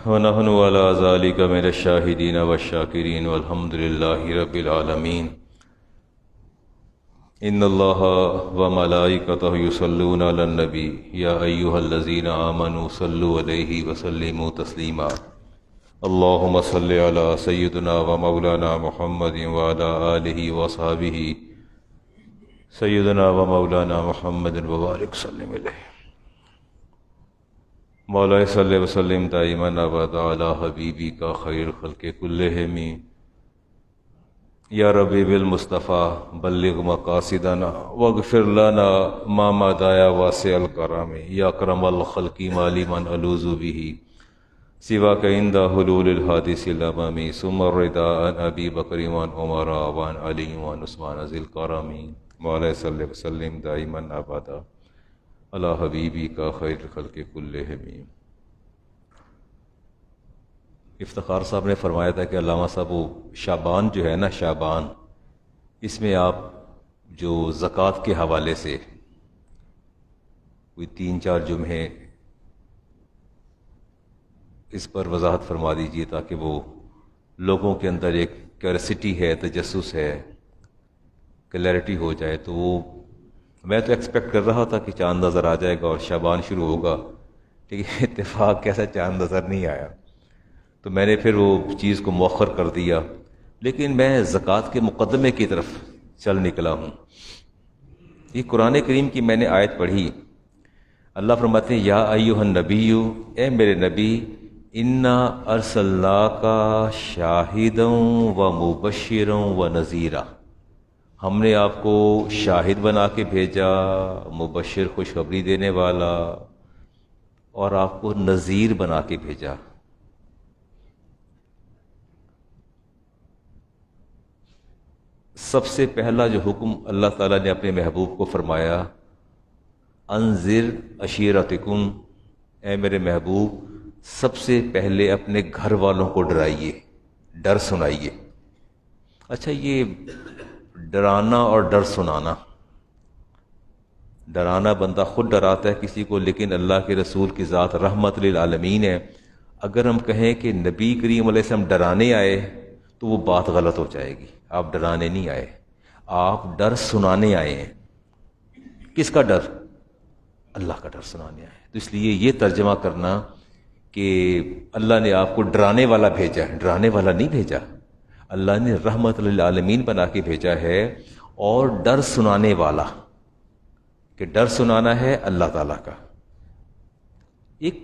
ونحن على ذلك من الشاهدين والشاكرين والحمد لله رب العالمين. إن الله وملائكته يصلون على النبي يا أيها الذين آمنوا صلوا عليه وسلموا تسليما. اللهم صل على سيدنا ومولانا محمد وعلى آله وصحبه سيدنا ومولانا محمد وبارك وسلم عليه. مولا صلی وسلم دائما ابدا علی حبیبک خیر الخلق کلہم یا ربی بالمصطفیٰ بلغ مقاصدنا واغفر لنا ما مضى واسع الکرم یا اکرم الخلق مالی من الوذ به سواک عند حلول الحادث الامام ثم الرضا عن ابی بکر وعن عمر وعن علی وعن عثمان ذی الکرم. مولا صلی وسلم دائما ابدا علی حبیبی کا خیر الخلق کلہم. افتخار صاحب نے فرمایا تھا کہ علامہ صاحب وہ شعبان جو ہے نا، شعبان، اس میں آپ جو زکوٰۃ کے حوالے سے کوئی 3-4 جمعے اس پر وضاحت فرما دیجیے تاکہ وہ لوگوں کے اندر ایک کیوریسٹی ہے، تجسس ہے، کلیئرٹی ہو جائے. تو وہ میں تو ایکسپیکٹ کر رہا تھا کہ چاند نظر آ جائے گا اور شعبان شروع ہوگا، لیکن اتفاق کیسا چاند نظر نہیں آیا، تو میں نے پھر وہ چیز کو مؤخر کر دیا. لیکن میں زکوٰۃ کے مقدمے کی طرف چل نکلا ہوں. یہ قرآن کریم کی میں نے آیت پڑھی. اللہ فرماتے ہیں یا ایھا النبی، اے میرے نبی، انا ارسلناک شاہدا و مبشرا و نذیرا، ہم نے آپ کو شاہد بنا کے بھیجا، مبشر خوشخبری دینے والا، اور آپ کو نذیر بنا کے بھیجا. سب سے پہلا جو حکم اللہ تعالیٰ نے اپنے محبوب کو فرمایا، انذر عشیرتکم، اے میرے محبوب سب سے پہلے اپنے گھر والوں کو ڈرائیے، ڈر سنائیے. اچھا، یہ ڈرانا اور ڈر سنانا، ڈرانا بندہ خود ڈراتا ہے کسی کو، لیکن اللہ کے رسول کی ذات رحمت للعالمین ہے. اگر ہم کہیں کہ نبی کریم علیہ السلام ڈرانے آئے تو وہ بات غلط ہو جائے گی. آپ ڈرانے نہیں آئے، آپ ڈر سنانے آئے ہیں. کس کا ڈر؟ اللہ کا ڈر سنانے آئے. تو اس لیے یہ ترجمہ کرنا کہ اللہ نے آپ کو ڈرانے والا بھیجا ہے، ڈرانے والا نہیں بھیجا. اللہ نے رحمت للعالمین بنا کے بھیجا ہے، اور ڈر سنانے والا، کہ ڈر سنانا ہے اللہ تعالیٰ کا. ایک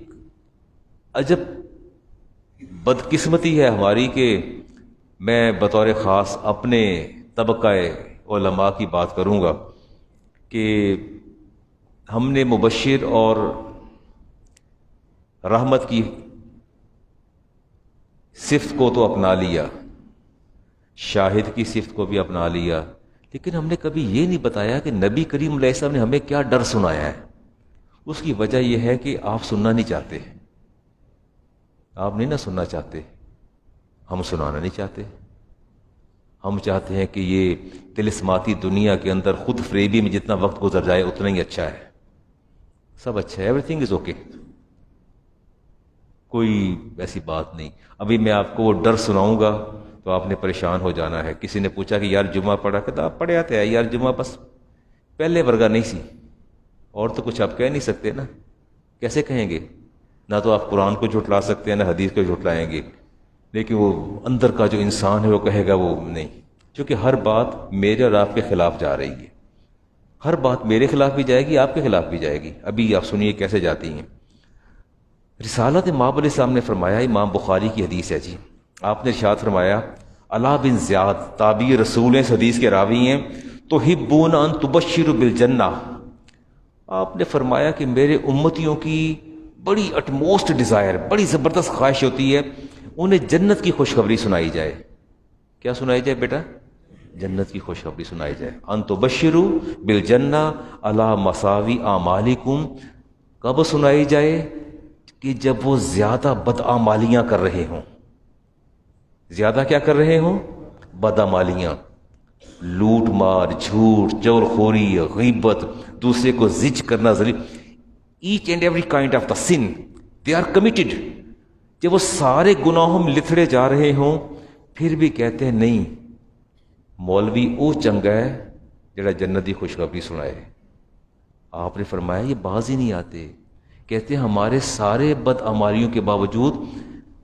عجب بدقسمتی ہے ہماری کہ میں بطور خاص اپنے طبقہ علماء کی بات کروں گا کہ ہم نے مبشر اور رحمت کی صفت کو تو اپنا لیا، شاہد کی صفت کو بھی اپنا لیا، لیکن ہم نے کبھی یہ نہیں بتایا کہ نبی کریم علیہ السلام نے ہمیں کیا ڈر سنایا ہے. اس کی وجہ یہ ہے کہ آپ سننا نہیں چاہتے، آپ نہیں نہ سننا چاہتے، ہم سنانا نہیں چاہتے. ہم چاہتے ہیں کہ یہ طلسماتی دنیا کے اندر خود فریبی میں جتنا وقت گزر جائے اتنا ہی اچھا ہے، سب اچھا ہے، ایوری تھنگ از اوکے، کوئی ایسی بات نہیں. ابھی میں آپ کو وہ ڈر سناؤں گا تو آپ نے پریشان ہو جانا ہے. کسی نے پوچھا کہ یار جمعہ پڑھا، کہتا آپ پڑھے آتے ہیں یار، جمعہ بس پہلے ورگا نہیں سی، اور تو کچھ آپ کہہ نہیں سکتے نا. کیسے کہیں گے؟ نہ تو آپ قرآن کو جھٹلا سکتے ہیں، نہ حدیث کو جھٹلائیں گے، لیکن وہ اندر کا جو انسان ہے وہ کہے گا وہ نہیں. کیونکہ ہر بات میرے اور آپ کے خلاف جا رہی ہے، ہر بات میرے خلاف بھی جائے گی، آپ کے خلاف بھی جائے گی. ابھی آپ سنیے کیسے جاتی ہیں. رسالت مآب علیہ السلام نے فرمایا، امام بخاری کی حدیث ہے جی، آپ نے ارشاد فرمایا، علا بن زیاد تابعی رسول ہیں، اس حدیث کے راوی ہیں، تحبون ان تبشروا بالجنہ. آپ نے فرمایا کہ میرے امتیوں کی بڑی اٹموسٹ ڈیزائر، بڑی زبردست خواہش ہوتی ہے انہیں جنت کی خوشخبری سنائی جائے. کیا سنائی جائے بیٹا؟ جنت کی خوشخبری سنائی جائے. ان تبشروا بالجنہ علی مساوی اعمالکم. کب سنائی جائے؟ کہ جب وہ زیادہ بدعمالیاں کر رہے ہوں. زیادہ کیا کر رہے ہوں؟ بدعمالیاں، لوٹ مار، جھوٹ، چور خوری، غیبت، دوسرے کو زج کرنا، each and every kind of the sin they are committed. جب وہ سارے گناہوں میں لتھڑے جا رہے ہوں پھر بھی کہتے ہیں نہیں، مولوی او چنگا ہے جڑا جنت کی خوشخبری سنائے۔ آپ نے فرمایا یہ باز ہی نہیں آتے، کہتے ہیں ہمارے سارے بدعمالیوں کے باوجود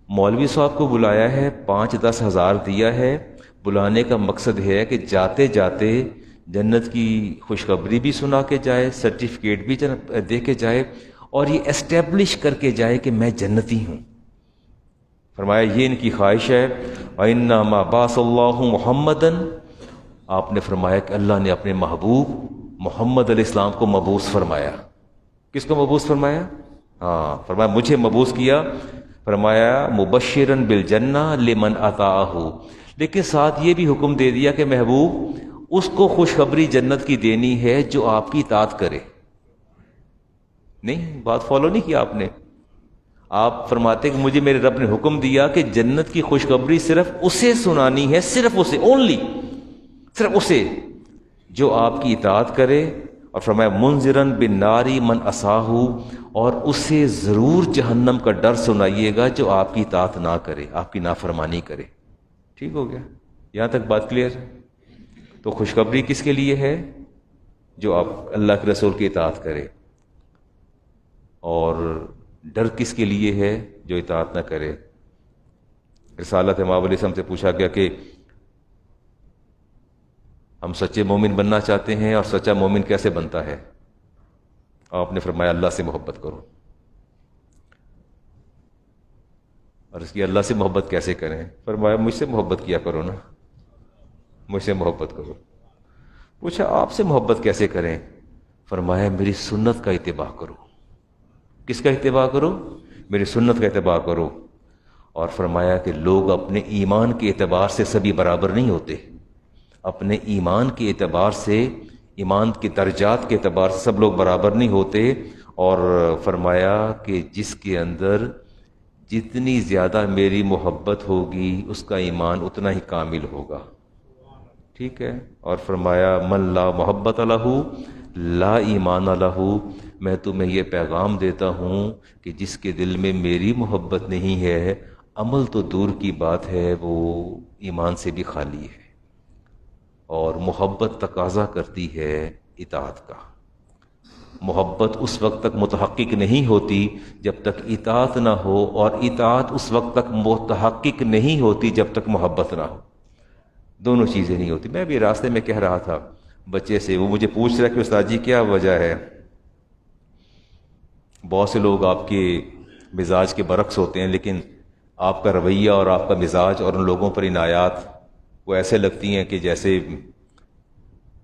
مولوی صاحب کو بلایا ہے، 5-10 ہزار دیا ہے، بلانے کا مقصد ہے کہ جاتے جاتے جنت کی خوشخبری بھی سنا کے جائے، سرٹیفکیٹ بھی دے کے جائے، اور یہ اسٹیبلش کر کے جائے کہ میں جنتی ہوں۔ فرمایا یہ ان کی خواہش ہے۔ وَإِنَّمَا بَعَثَ اللَّهُ مُحَمَّدًا، آپ نے فرمایا کہ اللہ نے اپنے محبوب محمد علیہ السلام کو مبعوث فرمایا۔ کس کو مبعوث فرمایا؟ ہاں، فرمایا مجھے مبعوث کیا، فرمایا مبشرن بالجنہ لمن اطاعہ، لیکن ساتھ یہ بھی حکم دے دیا کہ محبوب اس کو خوشخبری جنت کی دینی ہے جو آپ کی اطاعت کرے۔ نہیں، بات فالو نہیں کی آپ نے۔ آپ فرماتے کہ مجھے میرے رب نے حکم دیا کہ جنت کی خوشخبری صرف اسے سنانی ہے، صرف اسے، اونلی، صرف اسے جو آپ کی اطاعت کرے، اور فرمایا منذرن بالنار من عصاہ، اور اسے ضرور جہنم کا ڈر سنائیے گا جو آپ کی اطاعت نہ کرے، آپ کی نافرمانی کرے۔ ٹھیک ہو گیا؟ یہاں تک بات کلیئر ہے؟ تو خوشخبری کس کے لیے ہے؟ جو آپ اللہ کے رسول کی اطاعت کرے، اور ڈر کس کے لیے ہے؟ جو اطاعت نہ کرے۔ رسالت امام علیہ السلام سے پوچھا گیا کہ ہم سچے مومن بننا چاہتے ہیں، اور سچا مومن کیسے بنتا ہے؟ آپ نے فرمایا اللہ سے محبت کرو۔ اور اس کی اللہ سے محبت کیسے کریں؟ فرمایا مجھ سے محبت کیا کرو نا، مجھ سے محبت کرو۔ پوچھا آپ سے محبت کیسے کریں؟ فرمایا میری سنت کا اتباع کرو۔ کس کا اتباع کرو؟ میری سنت کا اتباع کرو۔ اور فرمایا کہ لوگ اپنے ایمان کے اعتبار سے سبھی برابر نہیں ہوتے، اپنے ایمان کے اعتبار سے، ایمان کے درجات کے اعتبار سے سب لوگ برابر نہیں ہوتے، اور فرمایا کہ جس کے اندر جتنی زیادہ میری محبت ہوگی اس کا ایمان اتنا ہی کامل ہوگا۔ ٹھیک ہے؟ اور فرمایا من لا محبت لہ لا ایمان لہ، میں تمہیں یہ پیغام دیتا ہوں کہ جس کے دل میں میری محبت نہیں ہے، عمل تو دور کی بات ہے، وہ ایمان سے بھی خالی ہے۔ اور محبت تقاضا کرتی ہے اطاعت کا۔ محبت اس وقت تک متحقق نہیں ہوتی جب تک اطاعت نہ ہو، اور اطاعت اس وقت تک متحقق نہیں ہوتی جب تک محبت نہ ہو۔ دونوں چیزیں نہیں ہوتی۔ میں بھی راستے میں کہہ رہا تھا بچے سے، وہ مجھے پوچھ رہا کہ استاد جی کیا وجہ ہے؟ بہت سے لوگ آپ کے مزاج کے برعکس ہوتے ہیں، لیکن آپ کا رویہ اور آپ کا مزاج اور ان لوگوں پر عنایات وہ ایسے لگتی ہیں کہ جیسے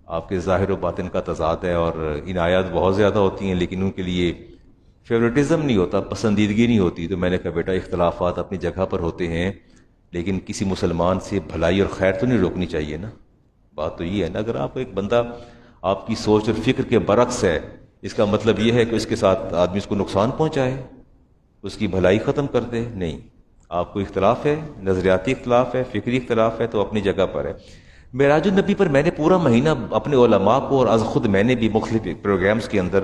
آپ کے ظاہر و باطن کا تضاد ہے، اور عنایات بہت زیادہ ہوتی ہیں لیکن ان کے لیے فیورٹزم نہیں ہوتا، پسندیدگی نہیں ہوتی۔ تو میں نے کہا بیٹا اختلافات اپنی جگہ پر ہوتے ہیں، لیکن کسی مسلمان سے بھلائی اور خیر تو نہیں روکنی چاہیے نا۔ بات تو یہ ہے نا، اگر آپ ایک بندہ آپ کی سوچ اور فکر کے برعکس ہے، اس کا مطلب یہ ہے کہ اس کے ساتھ آدمی اس کو نقصان پہنچائے، اس کی بھلائی ختم کر دے؟ نہیں، آپ کو اختلاف ہے، نظریاتی اختلاف ہے، فکری اختلاف ہے، تو اپنی جگہ پر ہے۔ معراج النبی پر میں نے پورا مہینہ اپنے علماء کو، اور از خود میں نے بھی مختلف پروگرامز کے اندر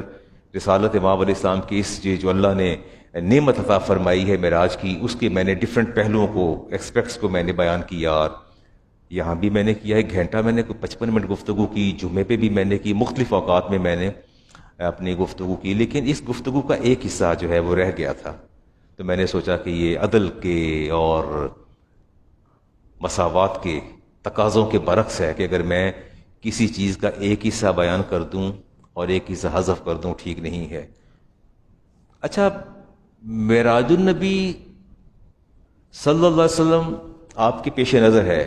رسالت امام علیہ السلام کی اس جو اللہ نے نعمت عطا فرمائی ہے معراج کی، اس کے میں نے ڈیفرنٹ پہلوؤں کو، ایکسپیکٹس کو میں نے بیان کیا، اور یہاں بھی میں نے کیا۔ 1 گھنٹہ میں نے 55 منٹ گفتگو کی، جمعے پہ بھی میں نے کی، مختلف اوقات میں نے اپنی گفتگو کی، لیکن اس گفتگو کا ایک حصہ جو ہے وہ رہ گیا تھا۔ تو میں نے سوچا کہ یہ عدل کے اور مساوات کے تقاضوں کے برعکس ہے کہ اگر میں کسی چیز کا ایک حصہ بیان کر دوں اور ایک حصہ حذف کر دوں، ٹھیک نہیں ہے۔ اچھا، معراج النبی صلی اللہ علیہ وسلم آپ کے پیش نظر ہے،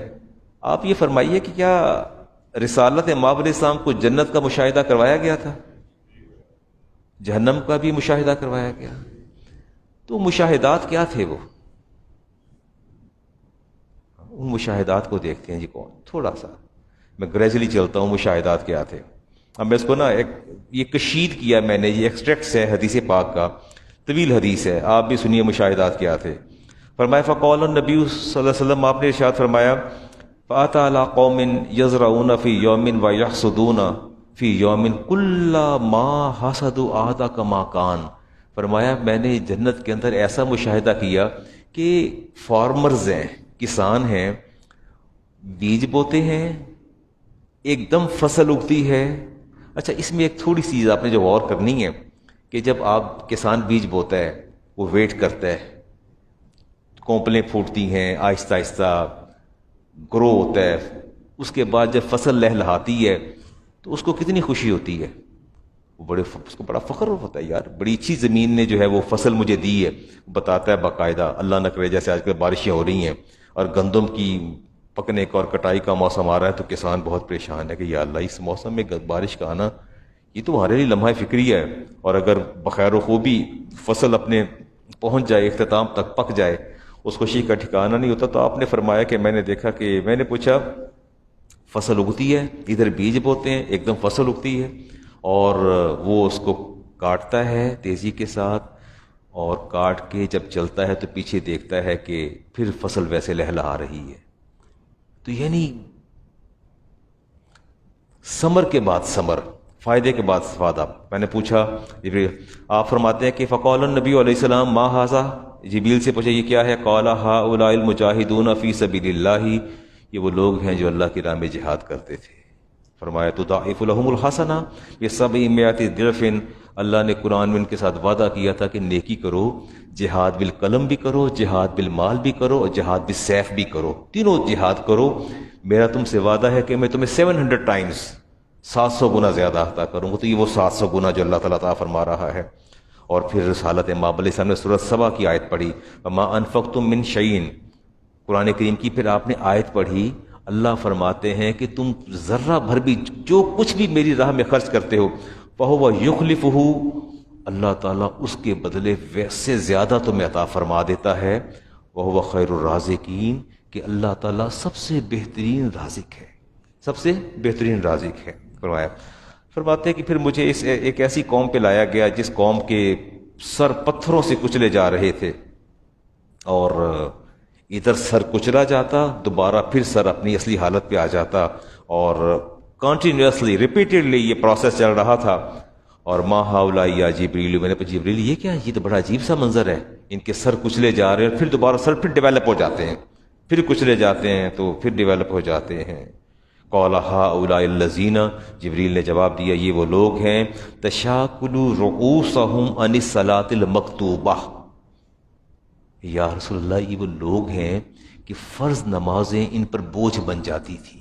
آپ یہ فرمائیے کہ کیا رسالت امام علیہ السلام کو جنت کا مشاہدہ کروایا گیا تھا؟ جہنم کا بھی مشاہدہ کروایا گیا؟ تو مشاہدات کیا تھے؟ وہ ان مشاہدات کو دیکھتے ہیں جی کون، تھوڑا سا میں گریجولی چلتا ہوں۔ مشاہدات کیا تھے؟ اب میں اس کو یہ کشید کیا میں نے، یہ ایکسٹریکٹس ہے حدیث پاک کا، طویل حدیث ہے، آپ بھی سنیے مشاہدات کیا تھے۔ فرمایا فقال النبی صلی اللہ علیہ وسلم، آپ نے ارشاد فرمایا فَأَتَى عَلَىٰ قَوْمٍ يَزْرَعُونَ فِي يَوْمٍ وَيَحْصُدُونَ فِي يَوْمٍ كُلَّ مَا حَصَدُوا عَادَ كَمَا كَانَ۔ فرمایا میں نے جنت کے اندر ایسا مشاہدہ کیا کہ فارمرز ہیں، کسان ہیں، بیج بوتے ہیں، ایک دم فصل اگتی ہے. اچھا، اس میں ایک تھوڑی سی چیز آپ نے جو غور کرنی ہے کہ جب آپ کسان بیج بوتا ہے وہ ویٹ کرتا ہے، کونپلیں پھوٹتی ہیں، آہستہ آہستہ گرو ہوتا ہے، اس کے بعد جب فصل لہلہاتی ہے تو اس کو کتنی خوشی ہوتی ہے، وہ اس کو بڑا فخر ہوتا ہے، یار بڑی اچھی زمین نے جو ہے وہ فصل مجھے دی ہے. بتاتا ہے باقاعدہ، اللہ نہ کرے جیسے آج کل بارشیں ہو رہی ہیں اور گندم کی پکنے کا اور کٹائی کا موسم آ رہا ہے تو کسان بہت پریشان ہے کہ یا اللہ اس موسم میں بارش کا آنا یہ تو ہمارے لیے لمحہ فکری ہے، اور اگر بخیر و خوبی فصل اپنے پہنچ جائے، اختتام تک پک جائے، اس خوشی کا ٹھکانہ نہیں ہوتا. تو آپ نے فرمایا کہ میں نے دیکھا کہ میں نے پوچھا فصل اگتی ہے، ادھر بیج بوتے ہیں، ایک دم فصل اگتی ہے اور وہ اس کو کاٹتا ہے تیزی کے ساتھ، اور کاٹ کے جب چلتا ہے تو پیچھے دیکھتا ہے کہ پھر فصل ویسے لہلہا رہی ہے. تو یعنی ثمر کے بعد ثمر، فائدے کے بعد فائدہ. میں نے پوچھا آپ فرماتے ہیں کہ فقال النبی علیہ السلام ما ھذا، جبریل سے پوچھا یہ کیا ہے؟ قال ھؤلاء المجاہدون فی سبیل اللہ، یہ وہ لوگ ہیں جو اللہ کی راہ میں جہاد کرتے تھے. فرمایا تضاعف لهم الحسنہ ب700 ضعف، اللہ نے قرآن میں ان کے ساتھ وعدہ کیا تھا کہ نیکی کرو، جہاد بالقلم بھی کرو، جہاد بالمال بھی کرو، اور جہاد بالسیف بھی کرو، تینوں جہاد کرو. میرا تم سے وعدہ ہے کہ میں تمہیں 700 ٹائمز 700 گنا زیادہ عطا کروں گا. تو یہ وہ 700 گنا جو اللہ تعالیٰ تعالیٰ فرما رہا ہے. اور پھر رسالت ماب علیہ السلام نے سورۃ سبا کی آیت پڑھی، وما انفقتم من شیء، قرآن کریم کی پھر آپ نے آیت پڑھی. اللہ فرماتے ہیں کہ تم ذرہ بھر بھی جو کچھ بھی میری راہ میں خرچ کرتے ہو فہو یخلفہ، اللہ تعالیٰ اس کے بدلے ویسے زیادہ تمہیں عطا فرما دیتا ہے. وہو خیر الرازقین، کہ اللہ تعالیٰ سب سے بہترین رازق ہے، سب سے بہترین رازق ہے. فرماتے ہیں کہ پھر مجھے اس ایک ایسی قوم پہ لایا گیا جس قوم کے سر پتھروں سے کچلے جا رہے تھے، اور ادھر سر کچلا جاتا، دوبارہ پھر سر اپنی اصلی حالت پہ آ جاتا، اور کنٹینیوسلی ریپیٹڈلی یہ پروسیس چل رہا تھا. اور ما ہؤلاء یا جبریل، میں نے کہا جبریل یہ کیا، یہ تو بڑا عجیب سا منظر ہے، ان کے سر کچلے جا رہے ہیں، پھر دوبارہ سر پھر ڈیولپ ہو جاتے ہیں، پھر کچلے جاتے ہیں تو پھر ڈیولپ ہو جاتے ہیں. قال ہؤلاء الذین، جبریل نے جواب دیا یہ وہ لوگ ہیں تشاکل رؤوسہم عن الصلاۃ المکتوبہ، یا رسول اللہ یہ وہ لوگ ہیں کہ فرض نمازیں ان پر بوجھ بن جاتی تھیں.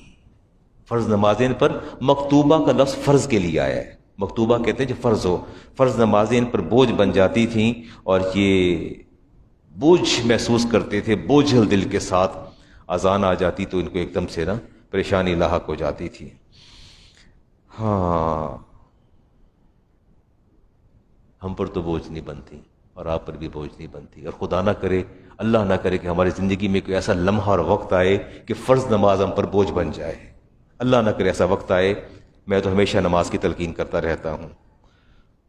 فرض نمازیں ان پر، مکتوبہ کا لفظ فرض کے لیے آیا ہے، مکتوبہ کہتے ہیں جو فرض ہو، فرض نمازیں ان پر بوجھ بن جاتی تھیں، اور یہ بوجھ محسوس کرتے تھے، بوجھل دل کے ساتھ. اذان آ جاتی تو ان کو ایک دم سے نا پریشانی لاحق ہو جاتی تھی. ہاں ہم پر تو بوجھ نہیں بنتی، اور آپ پر بھی بوجھ نہیں بنتی، اور خدا نہ کرے، اللہ نہ کرے کہ ہماری زندگی میں کوئی ایسا لمحہ اور وقت آئے کہ فرض نماز ہم پر بوجھ بن جائے. اللہ نہ کرے ایسا وقت آئے. میں تو ہمیشہ نماز کی تلقین کرتا رہتا ہوں.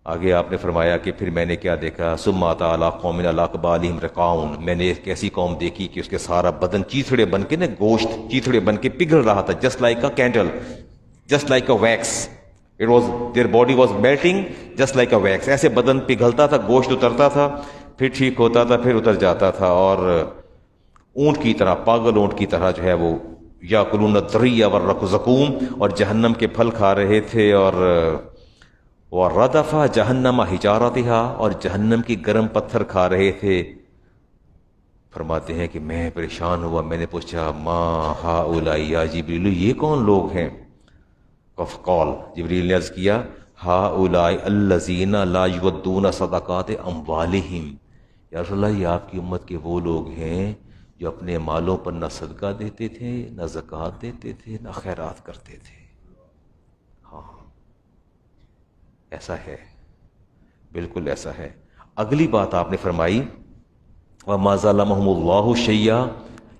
آگے آپ نے فرمایا کہ پھر میں نے کیا دیکھا، ثم اتی علی قوم علی اقبالہم رقاعون، میں نے ایک ایسی قوم دیکھی کہ اس کے سارا بدن چیتھڑے بن کے نا، گوشت چیتھڑے بن کے پگھل رہا تھا، just like a candle, just like a wax. It was, their body was melting just like a wax. ایسے بدن پگھلتا تھا، گوشت اترتا تھا، پھر ٹھیک ہوتا تھا، پھر اتر جاتا تھا، اور اونٹ کی طرح، پاگل اونٹ کی طرح جو ہے وہ یاکلون الدری والزقوم، اور جہنم کے پھل کھا رہے تھے، اور وردف جہنم حجارتھا، اور جہنم کی گرم پتھر کھا رہے تھے. فرماتے ہیں کہ میں پریشان ہوا، میں نے پوچھا ما ہؤلاء یا جبریل، یہ کون لوگ ہیں؟ فقال، جبریل نے عرض کیا ہؤلاء الذین لا یؤدون صدقات اموالہم، یا رسول اللہ یہ آپ کی امت کے وہ لوگ ہیں جو اپنے مالوں پر نہ صدقہ دیتے تھے، نہ زکوٰۃ دیتے تھے، نہ خیرات کرتے تھے. ہاں ایسا ہے، بالکل ایسا ہے. اگلی بات آپ نے فرمائی وما ظلمہم اللہ شیئا،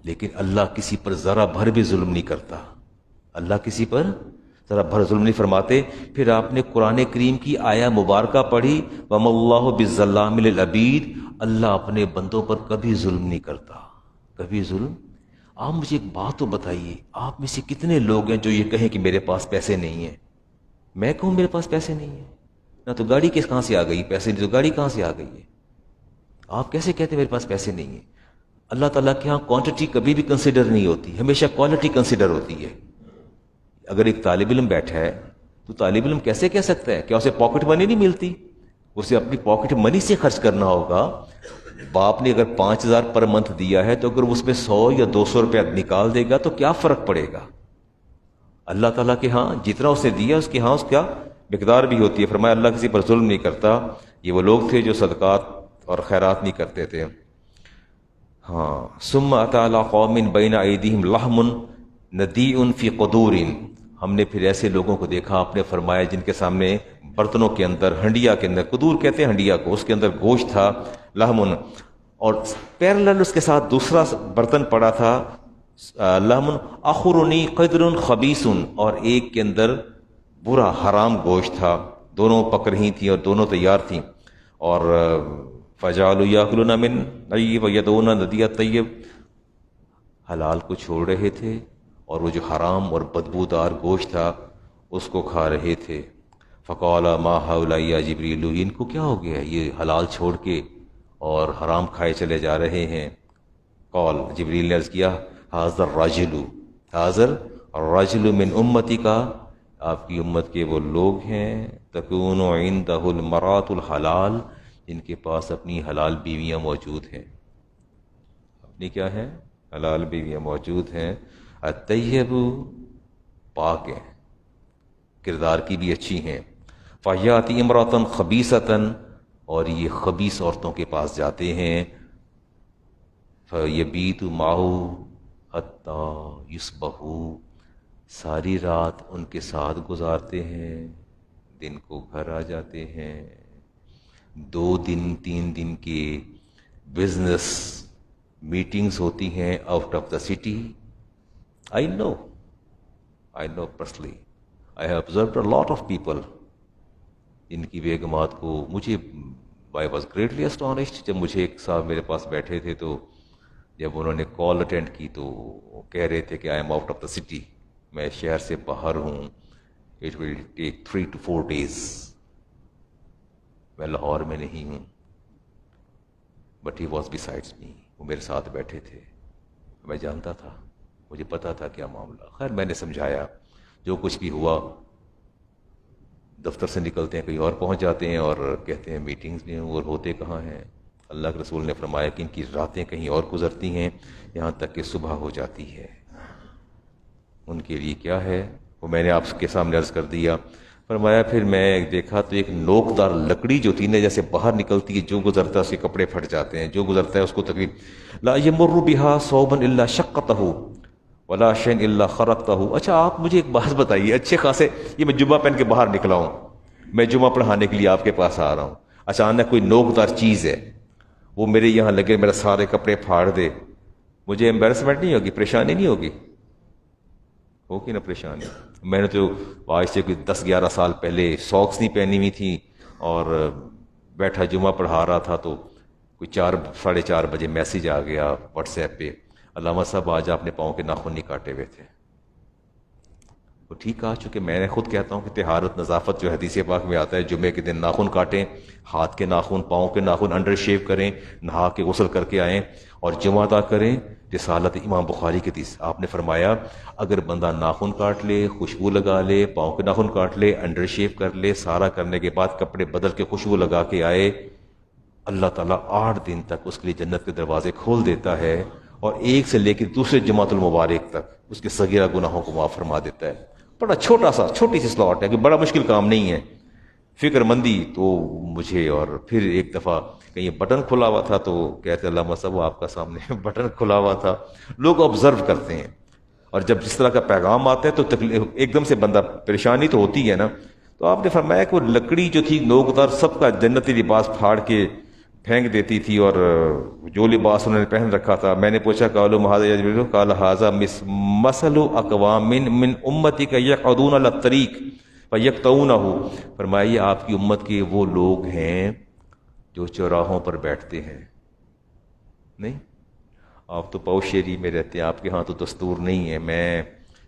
لیکن اللہ کسی پر ذرا بھر بھی ظلم نہیں کرتا، اللہ کسی پر ذرا بھر ظلم نہیں فرماتے. پھر آپ نے قرآن کریم کی آیہ مبارکہ پڑھی وما اللہ بالظلام للعبید، اللہ اپنے بندوں پر کبھی ظلم نہیں کرتا، کبھی ظلم. آپ مجھے ایک بات تو بتائیے، آپ میں سے کتنے لوگ ہیں جو یہ کہیں کہ میرے پاس پیسے نہیں ہیں؟ میں کہوں میرے پاس پیسے نہیں ہیں؟ نہ تو گاڑی کہاں سے آ گئی، پیسے نہیں تو گاڑی کہاں سے آ گئی ہے؟ آپ کیسے کہتے میرے پاس پیسے نہیں ہیں؟ اللہ تعالیٰ کے ہاں کوانٹٹی کبھی بھی کنسیڈر نہیں ہوتی، ہمیشہ کوالٹی کنسیڈر ہوتی ہے۔ اگر ایک طالب علم بیٹھا ہے تو طالب علم کیسے کہہ سکتا ہے؟ کیا اسے پاکٹ منی نہیں ملتی؟ اسے اپنی پاکٹ منی سے خرچ کرنا ہوگا۔ باپ نے اگر 5,000 پر منتھ دیا ہے تو اگر اس میں 100 یا 200 روپیہ نکال دے گا تو کیا فرق پڑے گا؟ اللہ تعالیٰ کے ہاں جتنا اس نے دیا اس کے ہاں اس کا مقدار بھی ہوتی ہے۔ فرمایا اللہ کسی پر ظلم نہیں کرتا۔ یہ وہ لوگ تھے جو صدقات اور خیرات نہیں کرتے تھے۔ ہاں، ثم اتى على قوم بين ايديهم لحم نديء في قدور، ہم نے پھر ایسے لوگوں کو دیکھا، آپ نے فرمایا جن کے سامنے برتنوں کے اندر، ہنڈیا کے اندر، قدور کہتے ہیں ہنڈیا کو، اس کے اندر گوشت تھا، لحم، اور پیرلل اس کے ساتھ دوسرا برتن پڑا تھا، لحم اخرنی قدر خبیث، اور ایک کے اندر برا حرام گوشت تھا، دونوں پک رہی تھیں اور دونوں تیار تھیں، اور فجعلوا یاکلون من طیب ویدعون ندی الطیب، حلال کو چھوڑ رہے تھے اور وہ جو حرام اور بدبودار گوشت تھا اس کو کھا رہے تھے۔ فقال ما هؤلاء یا جبریل، ان کو کیا ہو گیا یہ حلال چھوڑ کے اور حرام کھائے چلے جا رہے ہیں؟ قال، جبریل نے عرض کیا، حاضر الرجل، حاضر الرجل من امتی کا، آپ کی امت کے وہ لوگ ہیں، تکون عنده المرات الحلال، جن کے پاس اپنی حلال بیویاں موجود ہیں، اپنی کیا ہیں؟ حلال بیویاں موجود ہیں، الطیب، پاک ہیں، کردار کی بھی اچھی ہیں، فیاتی امراۃ خبیثۃ، اور یہ خبیث عورتوں کے پاس جاتے ہیں، فیبیت معہ حتی یصبح، ساری رات ان کے ساتھ گزارتے ہیں، دن کو گھر آ جاتے ہیں، 2 دن 3 دن کے بزنس میٹنگز ہوتی ہیں out of the city. I know personally, I have observed a lot of people، ان کی بیگمات کو، مجھے I was greatly astonished جب مجھے ایک صاحب میرے پاس بیٹھے تھے تو جب انہوں نے کال اٹینڈ کی تو وہ کہہ رہے تھے کہ I am out of the city، میں شہر سے باہر ہوں، it will take 3 to 4 days، میں لاہور میں نہیں ہوں، but he was besides me، وہ میرے ساتھ بیٹھے تھے، میں جانتا تھا، مجھے پتا تھا کیا معاملہ۔ خیر میں نے سمجھایا، جو کچھ بھی ہوا، دفتر سے نکلتے ہیں کہیں اور پہنچ جاتے ہیں اور کہتے ہیں میٹنگز میں ہوں، اور ہوتے کہاں ہیں؟ اللہ کے رسول نے فرمایا کہ ان کی راتیں کہیں اور گزرتی ہیں یہاں تک کہ صبح ہو جاتی ہے۔ ان کے لیے کیا ہے وہ میں نے آپ کے سامنے عرض کر دیا۔ فرمایا پھر میں دیکھا تو ایک نوکدار لکڑی جو تھی نا جیسے باہر نکلتی ہے، جو گزرتا ہے اس کے کپڑے پھٹ جاتے ہیں، جو گزرتا ہے اس کو تکلیف، لا یمر بہا صوبا الا شقتہ ولا شین الا خرقتہ۔ اچھا آپ مجھے ایک بات بتائیے، اچھے خاصے یہ میں جمعہ پہن کے باہر نکلا ہوں، میں جمعہ پڑھانے کے لیے آپ کے پاس آ رہا ہوں، اچانک کوئی نوکدار چیز ہے وہ میرے یہاں لگے، میرا سارے کپڑے پھاڑ دے، مجھے ایمبیرسمنٹ نہیں ہوگی؟ پریشانی نہیں ہوگی؟ ہوگی نا پریشانی۔ میں نے تو آج سے کوئی 10-11 سال پہلے ساکس نہیں پہنی ہوئی تھی اور بیٹھا جمعہ پڑھا رہا تھا تو کوئی 4-4:30 بجے میسیج آ گیا واٹس ایپ پہ، علامہ صاحب آج آپ نے پاؤں کے ناخن نہیں کاٹے ہوئے تھے۔ وہ ٹھیک کہا، چونکہ میں نے خود کہتا ہوں کہ طہارت نظافت جو حدیث پاک میں آتا ہے، جمعے کے دن ناخن کاٹیں، ہاتھ کے ناخن، پاؤں کے ناخن انڈر شیو کریں، نہا کے غسل کر کے آئیں اور جمعہ ادا کریں۔ رسالت امام بخاری کی حدیث، آپ نے فرمایا اگر بندہ ناخن کاٹ لے، خوشبو لگا لے، پاؤں کے ناخن کاٹ لے، انڈر شیو کر لے، سارا کرنے کے بعد کپڑے بدل کے خوشبو لگا کے آئے، اللہ تعالیٰ 8 دن تک اس کے لیے جنت کے دروازے کھول دیتا ہے، اور ایک سے لے کے دوسرے جمعۃ المبارک تک اس کے صغیرہ گناہوں کو معاف فرما دیتا ہے۔ بڑا چھوٹی سی سلاٹ ہے کہ بڑا مشکل کام نہیں ہے۔ فکر مندی تو مجھے، اور پھر ایک دفعہ کہیں بٹن کھلا ہوا تھا تو کہتے علامہ صاحب آپ کا سامنے بٹن کھلا ہوا تھا، لوگ آبزرو کرتے ہیں، اور جب جس طرح کا پیغام آتا ہے تو تکلیف ایک دم سے بندہ پریشانی تو ہوتی ہے نا۔ تو آپ نے فرمایا کہ وہ لکڑی جو تھی نوکدار سب کا جنتی لباس پھاڑ کے پھینک دیتی تھی، اور جو لباس انہوں نے پہن رکھا تھا، میں نے پوچھا قالوا ما ھذا یا جبریل؟ قال ھذا مثل اقوام من امتک یقعدون علی الطریق فیقطعونہ۔ فرمایا یہ آپ کی امت کے وہ لوگ ہیں جو چوراہوں پر بیٹھتے ہیں۔ نہیں، آپ تو پاؤشیری میں رہتے ہیں، آپ کے ہاں تو دستور نہیں ہے، میں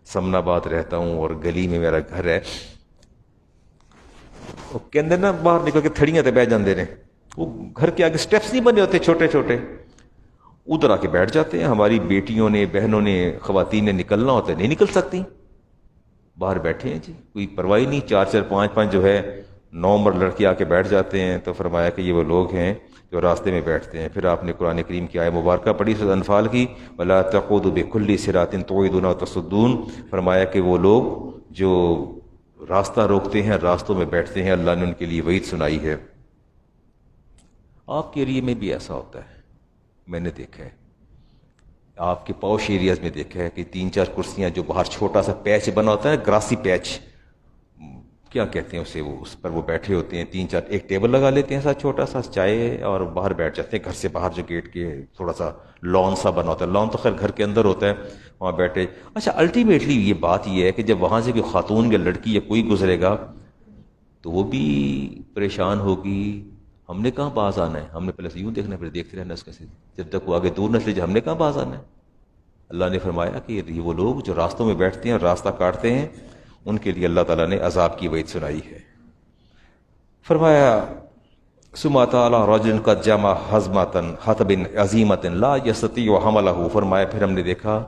سمن آباد رہتا ہوں اور گلی میں میرا گھر ہے، وہ کے اندر نا باہر نکل کے تھڑیاں تے بہ جاندے نے، وہ گھر کے آگے سٹیپس نہیں بنے ہوتے چھوٹے چھوٹے، ادھر آ کے بیٹھ جاتے ہیں. ہماری بیٹیوں نے، بہنوں نے، خواتین نے نکلنا ہوتا ہے، نہیں نکل سکتی، باہر بیٹھے ہیں جی، کوئی پرواہ نہیں. 4 4 5 5 جو ہے نومبر لڑکے آ کے بیٹھ جاتے ہیں. تو فرمایا کہ یہ وہ لوگ ہیں جو راستے میں بیٹھتے ہیں. پھر آپ نے قرآن کریم کی آیت مبارکہ پڑھی سورۃ انفال کی، وَلَا تَقُعُدُوا بِكُلِّ صِرَاطٍ تُوعِدُونَ وَتَصُدُّونَ. فرمایا کہ وہ لوگ جو راستہ روکتے ہیں، راستوں میں بیٹھتے ہیں، اللہ نے ان کے لیے وعید سنائی ہے. آپ کے ایریے میں بھی ایسا ہوتا ہے، میں نے دیکھا ہے. آپ کے پوش ایریاز میں دیکھا ہے کہ 3 4 کرسیاں جو باہر چھوٹا سا پیچ بنا ہوتا ہے نا، گراسی پیچ کیا کہتے ہیں اسے، وہ اس پر وہ بیٹھے ہوتے ہیں. 3 4 ایک ٹیبل لگا لیتے ہیں ایسا چھوٹا سا، چائے، اور باہر بیٹھ جاتے ہیں. گھر سے باہر جو گیٹ کے تھوڑا سا لان سا بنا ہوتا ہے، لان تو خیر گھر کے اندر ہوتا ہے، وہاں بیٹھے. اچھا الٹیمیٹلی یہ بات یہ ہے کہ جب وہاں سے کوئی خاتون یا لڑکی یا کوئی گزرے گا تو وہ بھی پریشان ہوگی. ہم نے کہاں باز آنا ہے، ہم نے پہلے سے یوں دیکھنا ہے، پھر دیکھتے رہنا اس کے سے جب تک وہ آگے دور نہ چلے جائے. ہم نے کہاں باز آنا ہے. اللہ نے فرمایا کہ یہ وہ لوگ جو راستوں میں بیٹھتے ہیں اور راستہ کاٹتے ہیں، ان کے لیے اللہ تعالیٰ نے عذاب کی وعید سنائی ہے. فرمایا ثم تعالی رجل قد جمع حزمۃ حطب عظیمۃ لا یستطیع حملہ. فرمایا پھر ہم نے دیکھا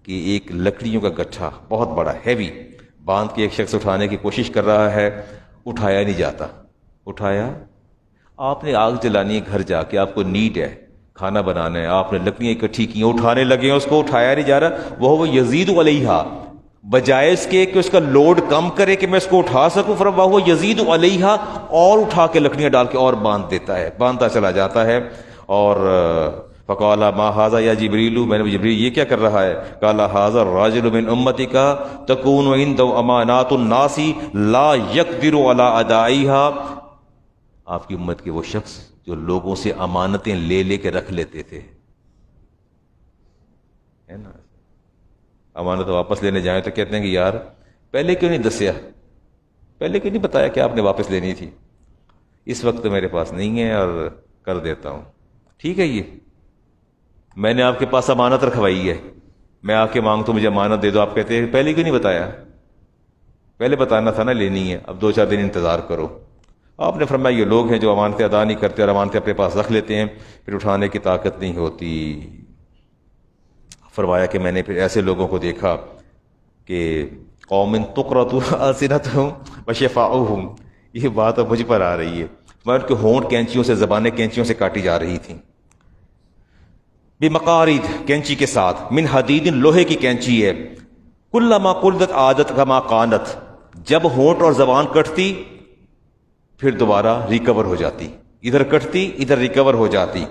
کہ ایک لکڑیوں کا گٹھا بہت بڑا ہیوی باندھ کے ایک شخص اٹھانے کی کوشش کر رہا ہے، اٹھایا نہیں جاتا. اٹھایا، آپ نے آگ جلانی ہے گھر جا کے، آپ کو نیڈ ہے، کھانا بنانا ہے، آپ نے لکڑیاں اکٹھی کی، اٹھانے لگے ہیں، اس کو اٹھایا نہیں جا رہا. وہ یزید علیہا، بجائے اس کے کہ اس کا لوڈ کم کرے کہ میں اس کو اٹھا سکوں، وہ یزید علیہا، اور اٹھا کے لکڑیاں ڈال کے اور باندھ دیتا ہے، باندھتا چلا جاتا ہے. اور فقال ما ھذا یا جبریل، میں نے جبریل یہ کیا کر رہا ہے؟ قال ھذا الرجل من امتک تکون عنده امانات الناس لا يقدر على ادائها. آپ کی امت کے وہ شخص جو لوگوں سے امانتیں لے لے کے رکھ لیتے تھے، ہے نا، امانت واپس لینے جائیں تو کہتے ہیں کہ یار پہلے کیوں نہیں دسیا، پہلے کیوں نہیں بتایا کہ آپ نے واپس لینی تھی، اس وقت میرے پاس نہیں ہے اور کر دیتا ہوں. ٹھیک ہے، یہ میں نے آپ کے پاس امانت رکھوائی ہے، میں آ کے مانگتا ہوں مجھے امانت دے دو، آپ کہتے ہیں پہلے کیوں نہیں بتایا، پہلے بتانا تھا نا لینی ہے، اب 2 4 دن انتظار کرو. آپ نے فرمایا یہ لوگ ہیں جو امانتیں ادا نہیں کرتے اور امانتیں اپنے پاس رکھ لیتے ہیں، پھر اٹھانے کی طاقت نہیں ہوتی. فرمایا کہ میں نے پھر ایسے لوگوں کو دیکھا کہ قوم تقرۃ السنتہم وشفاؤہم، یہ بات اب مجھ پر آ رہی ہے، میں ان کے ہونٹ کینچیوں سے، زبانیں کینچیوں سے کاٹی جا رہی تھیں. بمقارید، کینچی کے ساتھ، من حدید، لوہے کی کینچی ہے. کلما قلدت عادت کما قانت، جب ہونٹ اور زبان کٹتی پھر دوبارہ ریکور ہو جاتی، ادھر کٹتی ادھر ریکور ہو جاتی.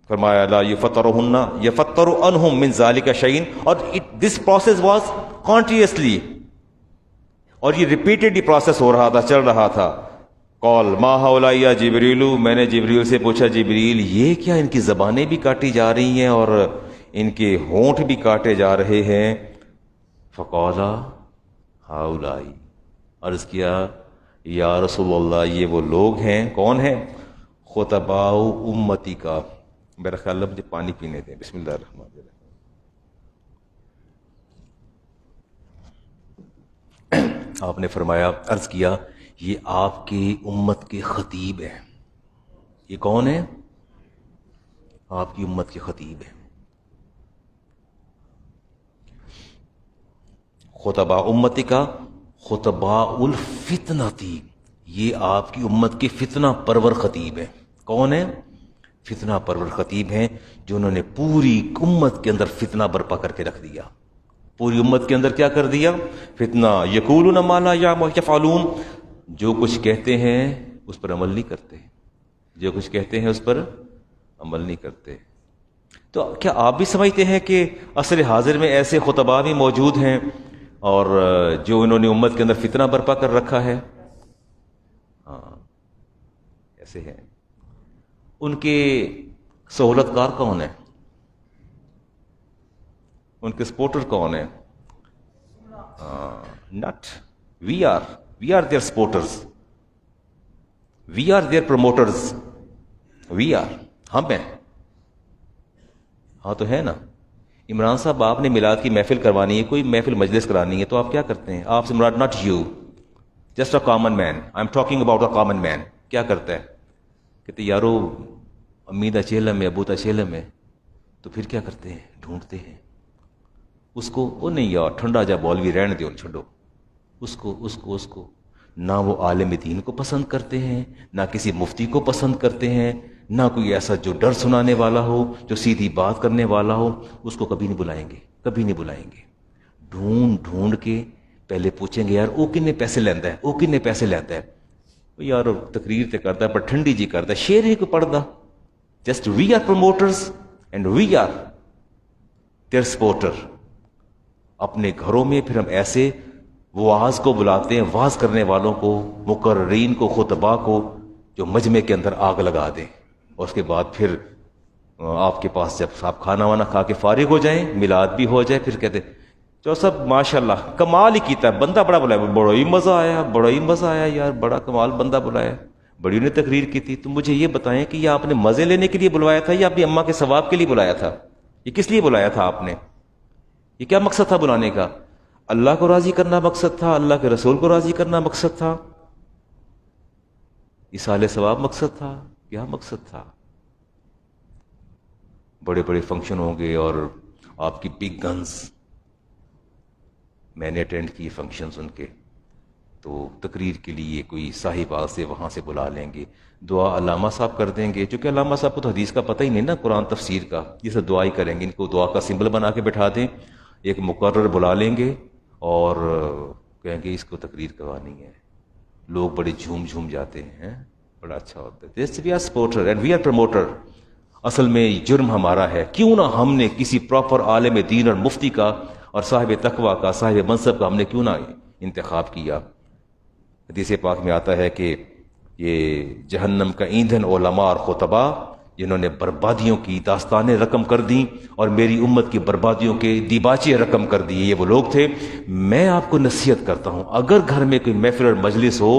فرمایا لا یفترہن یفتر عنہم من ذالک شیء، اور دس پروسیس واز کنٹینیوسلی، اور یہ ریپیٹڈلی پروسیس ہو رہا تھا، چل رہا تھا. قال ما ہؤلاء یا جبریل، میں نے جبریل سے پوچھا جبریل یہ کیا ان کی زبانیں بھی کاٹی جا رہی ہیں اور ان کے ہونٹ بھی کاٹے جا رہے ہیں؟ فقال ہؤلاء، عرض کیا یا رسول اللہ یہ وہ لوگ ہیں، کون ہیں؟ خطباء امتی کا. میرا خیال ہے مجھے پانی پینے دیں. بسم اللہ الرحمن الرحیم. آپ نے فرمایا، عرض کیا یہ آپ کی امت کے خطیب ہیں. یہ کون ہے؟ آپ کی امت کے خطیب ہیں. خطباء امتی کا، خطباء الفتنتی، یہ آپ کی امت کے فتنہ پرور خطیب ہیں. کون ہیں؟ فتنہ پرور خطیب ہیں، جو انہوں نے پوری امت کے اندر فتنہ برپا کر کے رکھ دیا. پوری امت کے اندر کیا کر دیا؟ فتنہ. یقولون ما لا یفعلون، جو کچھ کہتے ہیں اس پر عمل نہیں کرتے، جو کچھ کہتے ہیں اس پر عمل نہیں کرتے. تو کیا آپ بھی سمجھتے ہیں کہ عصر حاضر میں ایسے خطباء بھی موجود ہیں اور جو انہوں نے امت کے اندر فتنہ برپا کر رکھا ہے؟ ہاں ایسے ہیں. ان کے سہولت کار کون ہیں؟ ان کے سپورٹر کون ہیں؟ Not we are their supporters, we are their promoters, we are, ہم ہیں. ہاں تو ہے نا. عمران صاحب آپ نے میلاد کی محفل کروانی ہے، کوئی محفل مجلس کرانی ہے، تو آپ کیا کرتے ہیں؟ آپ سے مراد not you, just a common man, I am talking about a common man. کیا کرتا ہے؟ کہتے یارو امیدہ چیلم ہے، ابوتا چیلم ہے، تو پھر کیا کرتے ہیں؟ ڈھونڈتے ہیں اس کو. وہ نہیں یار ٹھنڈا جا بولوی رہنے دو، چھوڑو اس کو. نہ وہ عالم دین کو پسند کرتے ہیں، نہ کسی مفتی کو پسند کرتے ہیں، نہ کوئی ایسا جو ڈر سنانے والا ہو، جو سیدھی بات کرنے والا ہو. اس کو کبھی نہیں بلائیں گے، کبھی نہیں بلائیں گے. ڈھونڈ کے پہلے پوچھیں گے یار وہ کنے پیسے لینا ہے، وہ کنے پیسے لیتا ہے. یار تقریر تے کرتا ہے پر ٹھنڈی جی کرتا ہے، شیر ہی کو پڑھدا. Just we are promoters and we are their supporter. اپنے گھروں میں پھر ہم ایسے وعاظ کو بلاتے ہیں، واز کرنے والوں کو، مقررین کو، خطباء کو، جو مجمع کے اندر آگ لگا دیں. اور اس کے بعد پھر آپ کے پاس جب آپ کھانا وانا کھا کے فارغ ہو جائیں، میلاد بھی ہو جائے، پھر کہتے جو سب ماشاءاللہ کمال ہی کیتا ہے، بندہ بڑا بلایا، بڑا ہی مزہ آیا، بڑا ہی مزہ آیا یار، بڑا کمال بندہ بلایا، بڑی انہیں تقریر کی تھی. تو مجھے یہ بتائیں کہ یہ آپ نے مزے لینے کے لیے بلوایا تھا یا اپنی اماں کے ثواب کے لیے بلایا تھا؟ یہ کس لیے بلایا تھا آپ نے؟ یہ کیا مقصد تھا بلانے کا؟ اللہ کو راضی کرنا مقصد تھا؟ اللہ کے رسول کو راضی کرنا مقصد تھا؟ ایصال ثواب مقصد تھا؟ کیا مقصد تھا؟ بڑے بڑے فنکشن ہوں گے اور آپ کی بگ گنز. میں نے اٹینڈ کیے فنکشنز ان کے، تو تقریر کے لیے کوئی صاحبہ سے وہاں سے بلا لیں گے، دعا علامہ صاحب کر دیں گے، چونکہ علامہ صاحب کو تو حدیث کا پتہ ہی نہیں نا، قرآن تفسیر کا. یہ سب دعا ہی کریں گے، ان کو دعا کا سمبل بنا کے بٹھا دیں، ایک مقرر بلا لیں گے اور کہیں گے اس کو تقریر کروانی ہے. لوگ بڑے جھوم جاتے ہیں، بڑا اچھا ہوتا ہے. جیسے we are supporter and we are promoter. اصل میں جرم ہمارا ہے، کیوں نہ ہم نے کسی پراپر عالم دین اور مفتی کا اور صاحب تقوی کا، صاحب منصب کا ہم نے کیوں نہ انتخاب کیا. حدیث پاک میں آتا ہے کہ یہ جہنم کا ایندھن علماء اور خطباء، جنہوں نے بربادیوں کی داستانیں رقم کر دیں اور میری امت کی بربادیوں کے دیباچے رقم کر دیے، یہ وہ لوگ تھے. میں آپ کو نصیحت کرتا ہوں، اگر گھر میں کوئی محفل اور مجلس ہو،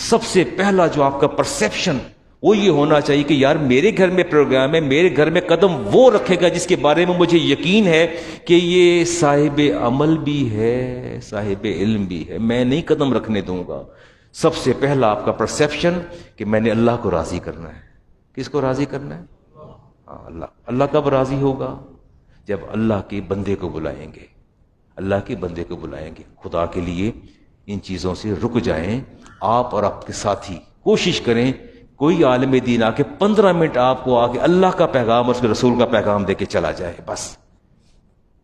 سب سے پہلا جو آپ کا پرسیپشن وہ یہ ہونا چاہیے کہ یار میرے گھر میں پروگرام ہے، میرے گھر میں قدم وہ رکھے گا جس کے بارے میں مجھے یقین ہے کہ یہ صاحب عمل بھی ہے، صاحب علم بھی ہے، میں نہیں قدم رکھنے دوں گا. سب سے پہلا آپ کا پرسیپشن کہ میں نے اللہ کو راضی کرنا ہے. کس کو راضی کرنا ہے؟ اللہ. اللہ کب راضی ہوگا؟ جب اللہ کے بندے کو بلائیں گے، اللہ کے بندے کو بلائیں گے. خدا کے لیے ان چیزوں سے رک جائیں. آپ اور آپ کے ساتھی کوشش کریں کوئی عالم دین آ کے 15 منٹ آپ کو آ کے اللہ کا پیغام اور اس کے رسول کا پیغام دے کے چلا جائے بس،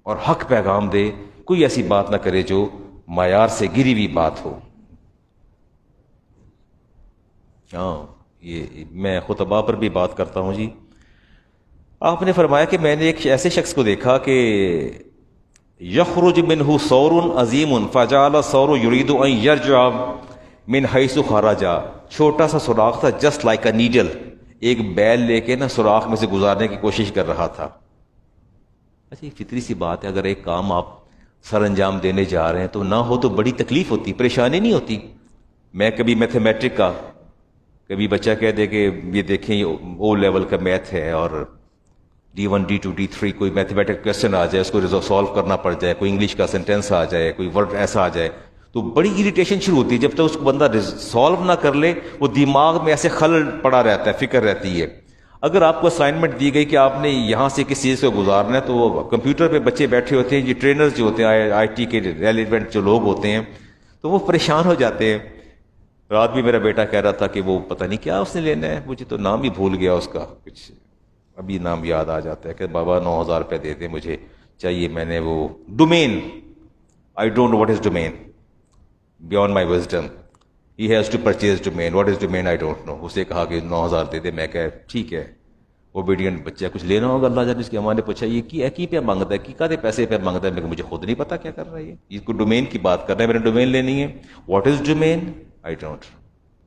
اور حق پیغام دے. کوئی ایسی بات نہ کرے جو معیار سے گری ہوئی بات ہو. یہ میں خطبہ پر بھی بات کرتا ہوں جی. آپ نے فرمایا کہ میں نے ایک ایسے شخص کو دیکھا کہ یخرج منہ ثور عظیم فجعل ثور یرید ان یرجع من حیث خرج. چھوٹا سا سوراخ تھا، جسٹ لائک اے نیڈل. ایک بیل لے کے نا سوراخ میں سے گزارنے کی کوشش کر رہا تھا. اچھا یہ فطری سی بات ہے، اگر ایک کام آپ سر انجام دینے جا رہے ہیں تو نہ ہو تو بڑی تکلیف ہوتی، پریشانی نہیں ہوتی. میں کبھی میتھمیٹک کا، کبھی بچہ کہہ دے کہ یہ دیکھیں یہ او لیول کا میتھ ہے اور D1 D2 D3 کوئی میتھمیٹک کویسچن آ جائے، اس کو سالو کرنا پڑ جائے، کوئی انگلش کا سینٹینس آ جائے، کوئی ورڈ ایسا آ جائے، تو بڑی اریٹیشن شروع ہوتی ہے. جب تک اس کو بندہ سالو نہ کر لے وہ دماغ میں ایسے خلل پڑا رہتا ہے، فکر رہتی ہے. اگر آپ کو اسائنمنٹ دی گئی کہ آپ نے یہاں سے کسی چیز کو گزارنا ہے، تو وہ کمپیوٹر پہ بچے بیٹھے ہوتے ہیں، یہ ٹرینرز جو ہوتے ہیں آئی ٹی کے ریلیونٹ جو لوگ ہوتے ہیں، تو وہ پریشان ہو جاتے ہیں. رات بھی میرا بیٹا کہہ رہا تھا کہ وہ پتہ نہیں کیا اس نے لینا ہے، مجھے تو نام ہی بھول گیا اس کا، کچھ ابھی نام یاد آ جاتا ہے کہ بابا 9,000 روپے دے دیں مجھے چاہیے. میں نے وہ domain, I don't know what is domain beyond my wisdom, he has to purchase domain, what is domain I don't know. اسے کہا کہ 9,000 دے دے. میں کہا ٹھیک ہے، اوبیڈینٹ بچہ، کچھ لینا ہوگا اللہ جانے. اس کی اماں نے پوچھا یہ کی پہ مانگتا ہے، کی کہتے پیسے پہ مانگتا ہے. میں مجھے خود نہیں پتا کیا کر رہا ہے یہ کو ڈومین کی بات کر رہا ہے، میں نے ڈومین لینی ہے. What is domain I don't.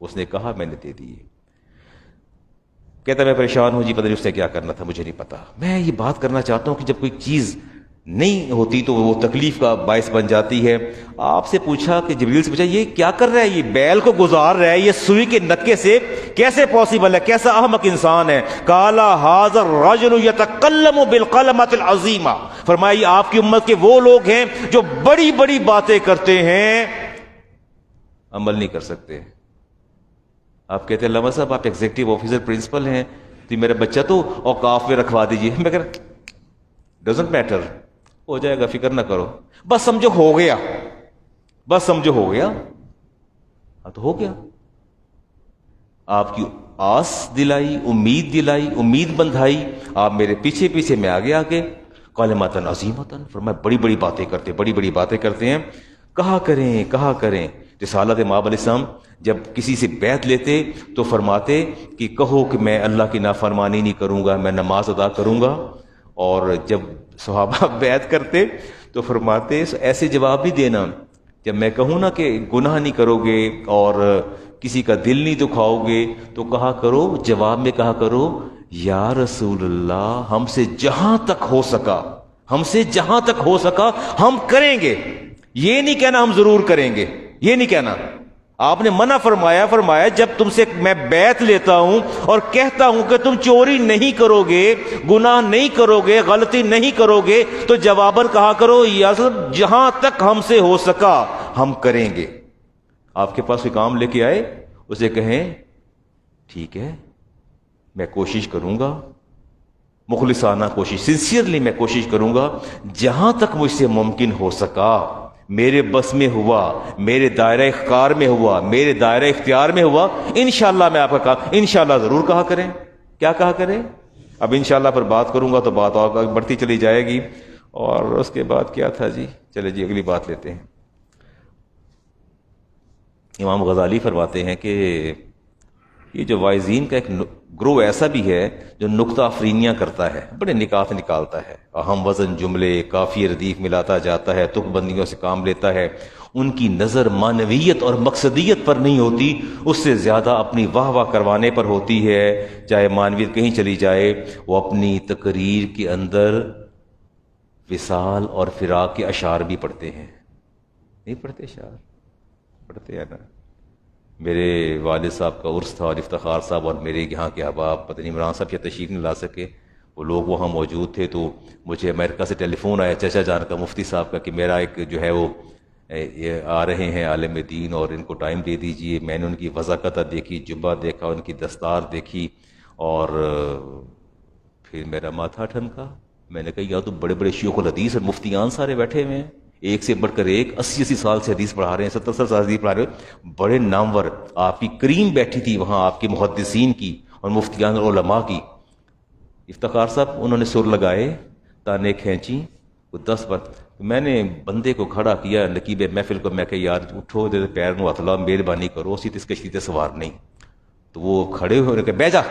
اس نے کہا میں نے دے دی. کہتا میں پریشان ہوں جی، پتہ نہیں اس نے کیا کرنا تھا، مجھے نہیں پتا. میں یہ بات کرنا چاہتا ہوں کہ جب کوئی چیز نہیں ہوتی تو وہ تکلیف کا باعث بن جاتی ہے. آپ سے پوچھا کہ جبریل سے پوچھا یہ کیا کر رہا ہے، یہ بیل کو گزار رہا ہے یہ سوئی کے نکے سے، کیسے پاسبل ہے، کیسا احمق انسان ہے. قال ھذا الرجل يتکلم بالکلمۃ العظیمہ. فرمایا آپ کی امت کے وہ لوگ ہیں جو بڑی بڑی باتیں کرتے ہیں، عمل نہیں کر سکتے. آپ کہتے ہیں علامہ صاحب آپ ایگزیکٹو آفیسر پرنسپل ہیں، تو میرا بچہ تو اوقاف میں رکھوا دیجیے. میں کہہ رہا ڈزنٹ میٹر, ہو جائے گا, فکر نہ کرو, بس سمجھو ہو گیا, بس سمجھو ہو گیا. ہاں تو ہو گیا. آپ کی آس دلائی, امید دلائی, امید بندھائی, آپ میرے پیچھے پیچھے, میں آگے آگے. کلمۃ عظیمۃ, فرمایا بڑی بڑی باتیں کرتے, بڑی بڑی باتیں کرتے ہیں. کہا کریں کہا کریں. رسالت مآب علیہ السلام جب کسی سے بیعت لیتے تو فرماتے کہ کہو کہ میں اللہ کی نافرمانی نہیں کروں گا, میں نماز ادا کروں گا. اور جب صحابہ بیعت کرتے تو فرماتے ایسے جواب نہیں دینا, جب میں کہوں نا کہ گناہ نہیں کرو گے اور کسی کا دل نہیں دکھاؤ گے تو کہا کرو, جواب میں کہا کرو یا رسول اللہ ہم سے جہاں تک ہو سکا, ہم سے جہاں تک ہو سکا ہم کریں گے. یہ نہیں کہنا ہم ضرور کریں گے, یہ نہیں کہنا. آپ نے منع فرمایا, فرمایا جب تم سے میں بیعت لیتا ہوں اور کہتا ہوں کہ تم چوری نہیں کرو گے, گناہ نہیں کرو گے, غلطی نہیں کرو گے, تو جواباً کہا کرو یا جہاں تک ہم سے ہو سکا ہم کریں گے. آپ کے پاس کوئی کام لے کے آئے, اسے کہیں ٹھیک ہے میں کوشش کروں گا, مخلصانہ کوشش, سنسیئرلی میں کوشش کروں گا, جہاں تک مجھ سے ممکن ہو سکا, میرے بس میں ہوا, میرے دائرہ اختیار میں ہوا, میرے دائرہ اختیار میں ہوا, انشاءاللہ میں آپ کا کہا انشاءاللہ ضرور کہا کریں. کیا کہا کریں؟ اب انشاءاللہ پر بات کروں گا تو بات اور بڑھتی چلی جائے گی. اور اس کے بعد کیا تھا جی, چلے جی اگلی بات لیتے ہیں. امام غزالی فرماتے ہیں کہ یہ جو وائزین کا ایک گروہ ایسا بھی ہے جو نکتہ افرینیاں کرتا ہے, بڑے نکات نکالتا ہے, اہم وزن جملے کافی ردیف ملاتا جاتا ہے, تک بندیوں سے کام لیتا ہے. ان کی نظر معنویت اور مقصدیت پر نہیں ہوتی, اس سے زیادہ اپنی واہ واہ کروانے پر ہوتی ہے. چاہے معنویت کہیں چلی جائے, وہ اپنی تقریر کے اندر وصال اور فراق کے اشعار بھی پڑھتے ہیں. نہیں پڑھتے اشعار؟ پڑھتے ہیں نا. میرے والد صاحب کا عرس تھا اور افتخار صاحب اور میرے یہاں کے احباب پتہ نہیں عمران صاحب کیا تشریف نہیں لا سکے, وہ لوگ وہاں موجود تھے. تو مجھے امریکہ سے ٹیلی فون آیا چچا جان کا, مفتی صاحب کا, کہ میرا ایک جو ہے وہ آ رہے ہیں عالم دین اور ان کو ٹائم دے دیجئے. میں نے ان کی وضاقتہ دیکھی, جبہ دیکھا, ان کی دستار دیکھی, اور پھر میرا ماتھا ٹھنکا. میں نے کہا یا تو بڑے بڑے شیوخ الحدیث اور مفتیان سارے بیٹھے ہوئے ہیں, ایک سے بڑھ کر ایک, 80 سال سے حدیث پڑھا رہے ہیں, 70 سال حدیث پڑھا رہے ہیں, بڑے نامور. آپ کی کریم بیٹھی تھی وہاں, آپ کے محدثین کی اور مفتیان اور علماء کی. افتخار صاحب انہوں نے سر لگائے, تانے کھینچی, وہ 10 بار. میں نے بندے کو کھڑا کیا نقیب محفل کو, میں کہ یار اٹھو, دے پیر نو ہتھ لاؤ, مہربانی کرو, اسی اس کشتی تے سوار نہیں. تو وہ کھڑے ہوئے کہ بہ جا,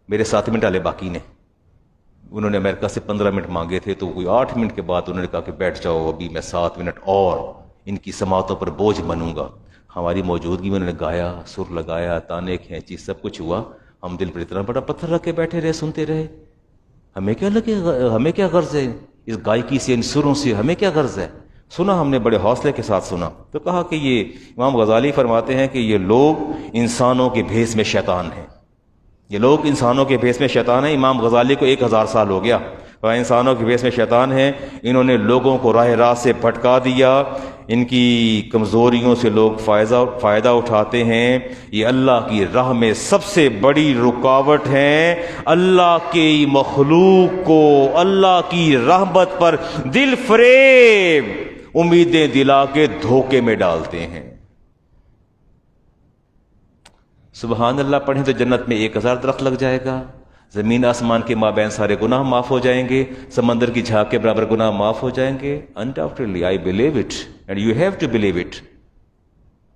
میرے 7 منٹ والے باقی نے. انہوں نے امریکہ سے 15 منٹ مانگے تھے, تو کوئی 8 منٹ کے بعد انہوں نے کہا کہ بیٹھ جاؤ, ابھی میں 7 منٹ اور ان کی سماعتوں پر بوجھ بنوں گا. ہماری موجودگی میں انہوں نے گایا, سر لگایا, تانے کھینچی, سب کچھ ہوا. ہم دل پر اتنا بڑا پتھر رکھ کے بیٹھے رہے, سنتے رہے. ہمیں کیا لگے, ہمیں کیا غرض ہے اس گائکی سے, ان سروں سے, ہمیں کیا غرض ہے. سنا, ہم نے بڑے حوصلے کے ساتھ سنا. تو کہا کہ یہ امام غزالی فرماتے ہیں کہ یہ لوگ انسانوں کے بھیس میں شیطان ہیں. یہ لوگ انسانوں کے بھیس میں شیطان ہیں. امام غزالی کو 1000 سال ہو گیا, اور انسانوں کے بھیس میں شیطان ہیں. انہوں نے لوگوں کو راہ راست سے بھٹکا دیا. ان کی کمزوریوں سے لوگ فائدہ اٹھاتے ہیں. یہ اللہ کی راہ میں سب سے بڑی رکاوٹ ہیں. اللہ کی مخلوق کو اللہ کی رحمت پر دل فریب امیدیں دلا کے دھوکے میں ڈالتے ہیں. سبحان اللہ پڑھیں تو جنت میں 1000 درخت لگ جائے گا, زمین آسمان کے مابین سارے گناہ معاف ہو جائیں گے, سمندر کی جھاگ کے برابر گناہ معاف ہو جائیں گے. Undoubtedly I believe it and you have to believe it.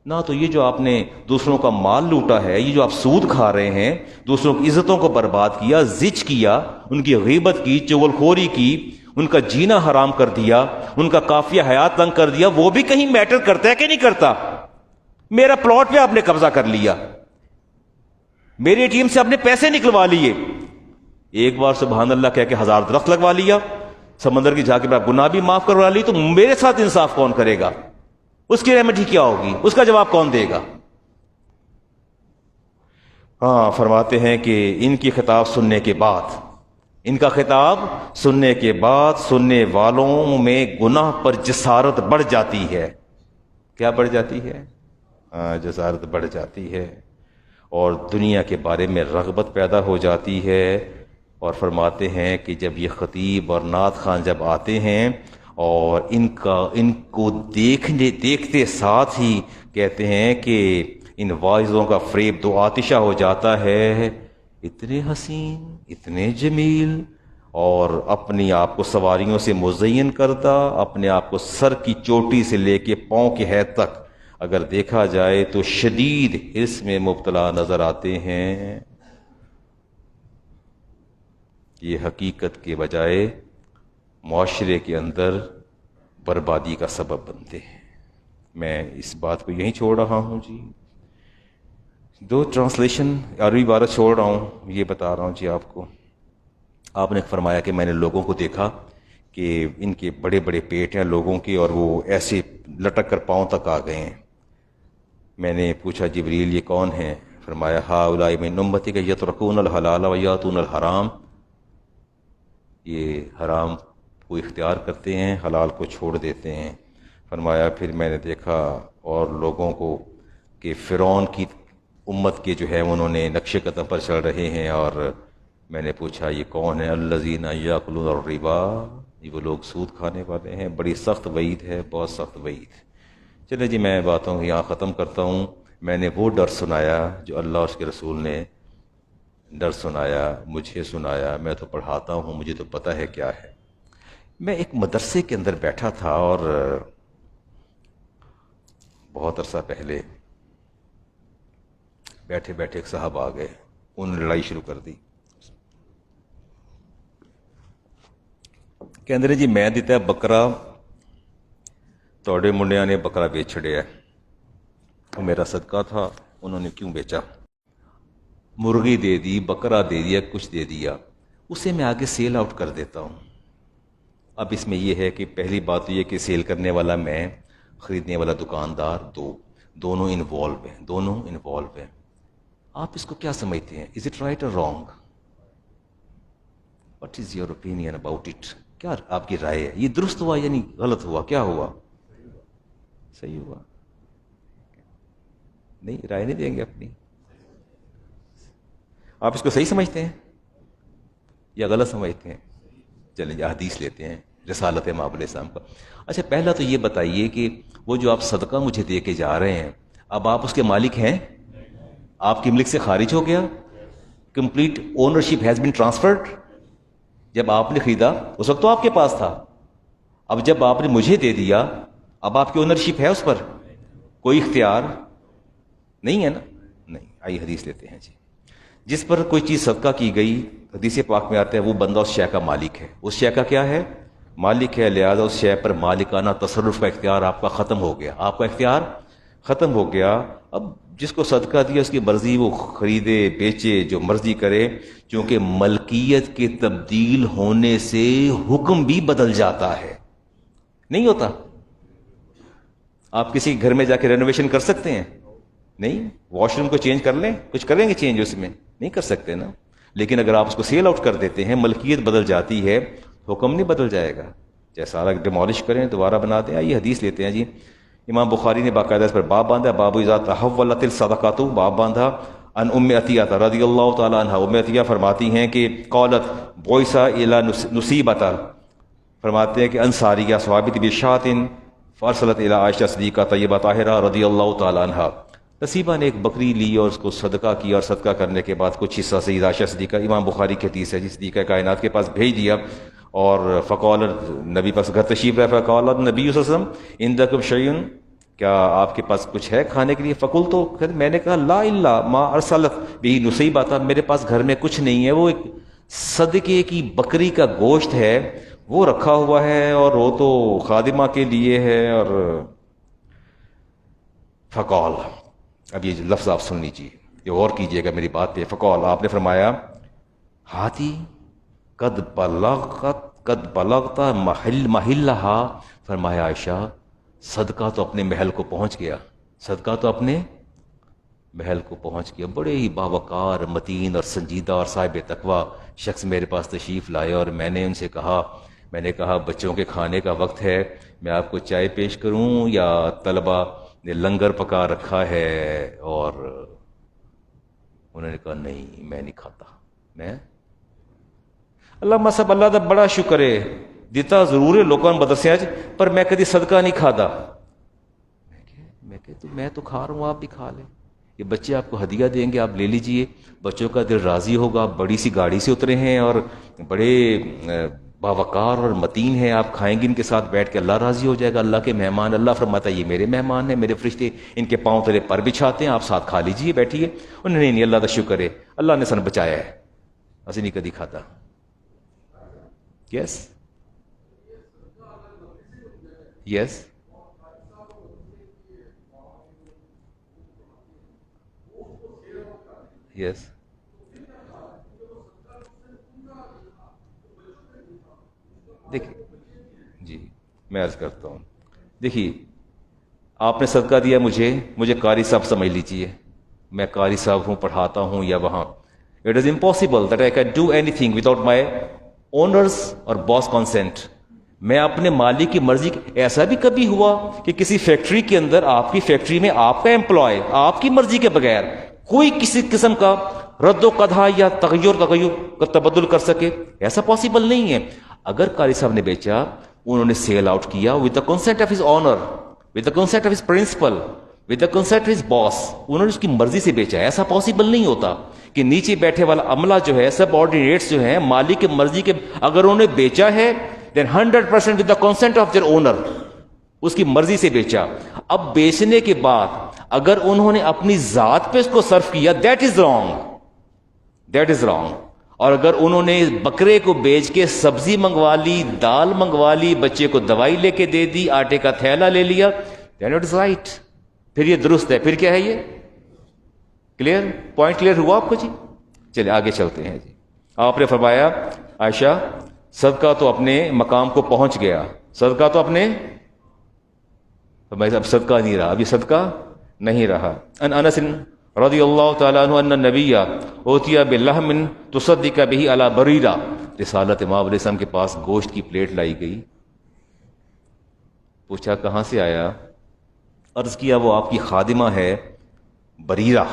نہ تو یہ جو آپ نے دوسروں کا مال لوٹا ہے, یہ جو آپ سود کھا رہے ہیں, دوسروں کی عزتوں کو برباد کیا, زج کیا, ان کی غیبت کی, چغلخوری کی, ان کا جینا حرام کر دیا, ان کا قافیہ حیات تنگ کر دیا, وہ بھی کہیں میٹر کرتا ہے کہ نہیں کرتا. میرا پلاٹ پہ آپ نے قبضہ کر لیا, میری ٹیم سے آپ نے پیسے نکلوا لیے, ایک بار سبحان اللہ کہہ کے 1000 درخت لگوا لیا, سمندر کی جھاگ کے بعد گناہ بھی معاف کروا لی, تو میرے ساتھ انصاف کون کرے گا؟ اس کی ریمیڈی کیا ہوگی؟ اس کا جواب کون دے گا؟ ہاں, فرماتے ہیں کہ ان کی خطاب سننے کے بعد, ان کا خطاب سننے کے بعد سننے والوں میں گناہ پر جسارت بڑھ جاتی ہے. کیا بڑھ جاتی ہے؟ ہاں, جسارت بڑھ جاتی ہے. اور دنیا کے بارے میں رغبت پیدا ہو جاتی ہے. اور فرماتے ہیں کہ جب یہ خطیب اور نعت خوان جب آتے ہیں اور ان کو دیکھتے ساتھ ہی کہتے ہیں کہ ان واعظوں کا فریب دو آتشہ ہو جاتا ہے. اتنے حسین، اتنے جمیل، اور اپنی آپ کو سواریوں سے مزین کرتا، اپنے آپ کو سر کی چوٹی سے لے کے پاؤں کے حد تک اگر دیکھا جائے تو شدید حرص میں مبتلا نظر آتے ہیں. یہ حقیقت کے بجائے معاشرے کے اندر بربادی کا سبب بنتے ہیں. میں اس بات کو یہیں چھوڑ رہا ہوں جی. 2 ٹرانسلیشن عربی عبارت چھوڑ رہا ہوں، یہ بتا رہا ہوں جی آپ کو. آپ نے فرمایا کہ میں نے لوگوں کو دیکھا کہ ان کے بڑے بڑے پیٹ ہیں لوگوں کے، اور وہ ایسے لٹک کر پاؤں تک آ گئے ہیں. میں نے پوچھا جبریل یہ کون ہیں؟ فرمایا ہؤلاء من امتک یترکون الحلال ویاتون الحرام، یہ حرام کو اختیار کرتے ہیں، حلال کو چھوڑ دیتے ہیں. فرمایا پھر میں نے دیکھا اور لوگوں کو کہ فرعون کی امت کے جو ہے انہوں نے نقش قدم پر چل رہے ہیں. اور میں نے پوچھا یہ کون ہے؟ الذین یاکلون الربا، یہ وہ لوگ سود کھانے والے ہیں. بڑی سخت وعید ہے، بہت سخت وعید. چلے جی میں باتوں کو یہاں ختم کرتا ہوں. میں نے وہ ڈر سنایا جو اللہ اور اس کے رسول نے ڈر سنایا، مجھے سنایا. میں تو پڑھاتا ہوں، مجھے تو پتہ ہے کیا ہے. میں ایک مدرسے کے اندر بیٹھا تھا اور بہت عرصہ پہلے بیٹھے بیٹھے ایک صاحب آ گئے، انہوں نے لڑائی شروع کر دی. کہندے نے جی میں دیتا ہے بکرا، توڑے منڈیاں نے بکرا بیچ چھڑیا ہے. وہ میرا صدقہ تھا، انہوں نے کیوں بیچا؟ مرغی دے دی، بکرا دے دیا، کچھ دے دیا، اسے میں آگے سیل آؤٹ کر دیتا ہوں. اب اس میں یہ ہے کہ پہلی بات یہ کہ سیل کرنے والا میں، خریدنے والا دکاندار، دونوں انوالو ہیں. آپ اس کو کیا سمجھتے ہیں؟ از اٹ رائٹ اور wrong? What is your opinion about it? کیا آپ کی رائے ہے؟ یہ درست ہوا یعنی غلط ہوا؟ کیا ہوا؟ صحیح ہوا؟ نہیں، رائے نہیں دیں گے اپنی؟ آپ اس کو صحیح سمجھتے ہیں یا غلط سمجھتے ہیں؟ چلیں جی حدیث لیتے ہیں، رسالت مآب علیہ السلام کا. اچھا پہلا تو یہ بتائیے کہ وہ جو آپ صدقہ مجھے دے کے جا رہے ہیں، اب آپ اس کے مالک ہیں؟ آپ کی ملک سے خارج ہو گیا؟ Complete ownership has been transferred. جب آپ نے خریدا اس وقت تو آپ کے پاس تھا، اب جب آپ نے مجھے دے دیا اب آپ کی اونرشپ ہے اس پر؟ کوئی اختیار نہیں ہے نا. نہیں. آئیے حدیث لیتے ہیں جی. جس پر کوئی چیز صدقہ کی گئی، حدیث پاک میں آتا ہے وہ بندہ اس شے کا مالک ہے. اس شے کا کیا ہے؟ مالک ہے. لہذا اس شے پر مالکانہ تصرف کا اختیار آپ کا ختم ہو گیا. آپ کا اختیار ختم ہو گیا. اب جس کو صدقہ دیا اس کی مرضی، وہ خریدے بیچے جو مرضی کرے، چونکہ ملکیت کے تبدیل ہونے سے حکم بھی بدل جاتا ہے. نہیں ہوتا؟ آپ کسی گھر میں جا کے رینوویشن کر سکتے ہیں؟ نہیں. واش روم کو چینج کر لیں، کچھ کریں گے چینج اس میں؟ نہیں کر سکتے نا. لیکن اگر آپ اس کو سیل آؤٹ کر دیتے ہیں، ملکیت بدل جاتی ہے، حکم نہیں بدل جائے گا. چاہے سارا ڈیمالش کریں، دوبارہ بنا دیں. آئیے حدیث لیتے ہیں جی. امام بخاری نے باقاعدہ اس پر باب باندھا، باب اذا تحولت الصدقات، باب باندھا. ان ام عطیہ رضی اللہ تعالی عنہ، ام عطیہ فرماتی ہیں کہ قالت بعث الی نصیبۃ، فرماتے ہیں کہ انصاریہ صحابی بشاۃ فارسلت الی عائشہ صدیقہ طیبہ طاہرہ رضی اللہ تعالی عنہ. نصیبہ نے ایک بکری لی اور اس کو صدقہ کیا، اور صدقہ کرنے کے بعد کچھ حصہ سیدہ عائشہ صدیقہ، امام بخاری کی حدیث ہے جی، صدیقہ کائنات کے پاس بھیج دیا. اور فقال، نبی پاس گھر تشریف رہا، فقال نبی صلی اللہ علیہ وسلم عندکم شیء، کیا آپ کے پاس کچھ ہے کھانے کے لیے؟ فقلت، تو میں نے کہا لا الا ما ارسلت به نصیبۃ، میرے پاس گھر میں کچھ نہیں ہے، وہ ایک صدقے کی بکری کا گوشت ہے وہ رکھا ہوا ہے، اور وہ تو خادمہ کے لیے ہے. اور فقال، اب یہ لفظ آپ سن لیجیے، یہ غور کیجئے گا میری بات پہ. فقال، آپ نے فرمایا ہاتھی قد بلغت محلہا، فرمایا عائشہ صدقہ تو اپنے محل کو پہنچ گیا، صدقہ تو اپنے محل کو پہنچ گیا. بڑے ہی باوقار، متین اور سنجیدہ اور صاحب تقویٰ شخص میرے پاس تشریف لائے، اور میں نے ان سے کہا، میں نے کہا بچوں کے کھانے کا وقت ہے، میں آپ کو چائے پیش کروں یا طلبہ نے لنگر پکا رکھا ہے؟ اور انہوں نے کہا نہیں میں نہیں کھاتا. میں اللہ صاحب اللہ دا بڑا شکر ہے دیتا ضرور ہے لوگوں مدرسے پر میں کدی صدقہ نہیں کھادا. میں تو کھا رہا ہوں آپ بھی کھا لیں. یہ بچے آپ کو ہدیہ دیں گے آپ لے لیجئے. بچوں کا دل راضی ہوگا. آپ بڑی سی گاڑی سے اترے ہیں اور بڑے باوقار اور متین ہیں. آپ کھائیں گے ان کے ساتھ بیٹھ کے اللہ راضی ہو جائے گا. اللہ کے مہمان اللہ فرماتا ہے یہ میرے مہمان ہیں میرے فرشتے ان کے پاؤں تلے پر بچھاتے ہیں آپ ساتھ کھا لیجئے بیٹھیے. انہوں نے نہیں اللہ کا شکر ہے اللہ نے سن بچایا ہے اسی نہیں کدی کھاتا. یس یس یس دیکھیے جی میں عرض کرتا ہوں. دیکھیے آپ نے صدقہ دیا مجھے قاری صاحب سمجھ لیجیے. میں قاری صاحب ہوں پڑھاتا ہوں یا وہاں. It is impossible that I can do any thing without my owners اور باس کنسینٹ. میں اپنے مالک کی مرضی. ایسا بھی کبھی ہوا کہ کسی فیکٹری کے اندر آپ کی فیکٹری میں آپ کا امپلائے آپ کی مرضی کے بغیر کوئی کسی قسم کا رد و قدح یا تغیر کا تبدل کر سکے؟ ایسا پاسبل نہیں ہے. اگر قاری صاحب نے بیچا انہوں نے سیل آؤٹ کیا with the consent of his honour with the consent of his principal with the consent of his boss. انہوں نے اس کی مرضی سے بیچا. ایسا پاسبل نہیں ہوتا کہ نیچے بیٹھے والا عملہ جو ہے سب آرڈینیٹس جو ہیں مالک کی مرضی کے اگر انہوں نے بیچا ہے then 100% with the consent of their owner اس کی مرضی سے بیچا. اب بیچنے کے بعد اگر انہوں نے اپنی ذات پہ اس کو صرف کیا that is wrong. اور اگر انہوں نے بکرے کو بیچ کے سبزی منگوا لی دال منگوا لی بچے کو دوائی لے کے دے دی آٹے کا تھیلا لے لیا then it is right. پھر یہ درست ہے. پھر کیا ہے یہ کلیئر پوائنٹ کلیئر ہوا آپ کو جی؟ چلے آگے چلتے ہیں جی. آپ نے فرمایا عائشہ صدقہ تو اپنے مقام کو پہنچ گیا. صدقہ تو اپنے اب صدقہ نہیں رہا. اب یہ صدقہ نہیں رہا. ان انس رضی اللہ تعالیٰ عنہ ان النبی اوتی بلحم تصدق به علی بریرہ. رسالت امام علیہ السلام کے پاس گوشت کی پلیٹ لائی گئی. پوچھا کہاں سے آیا؟ عرض کیا وہ آپ کی خادمہ ہے بریرہ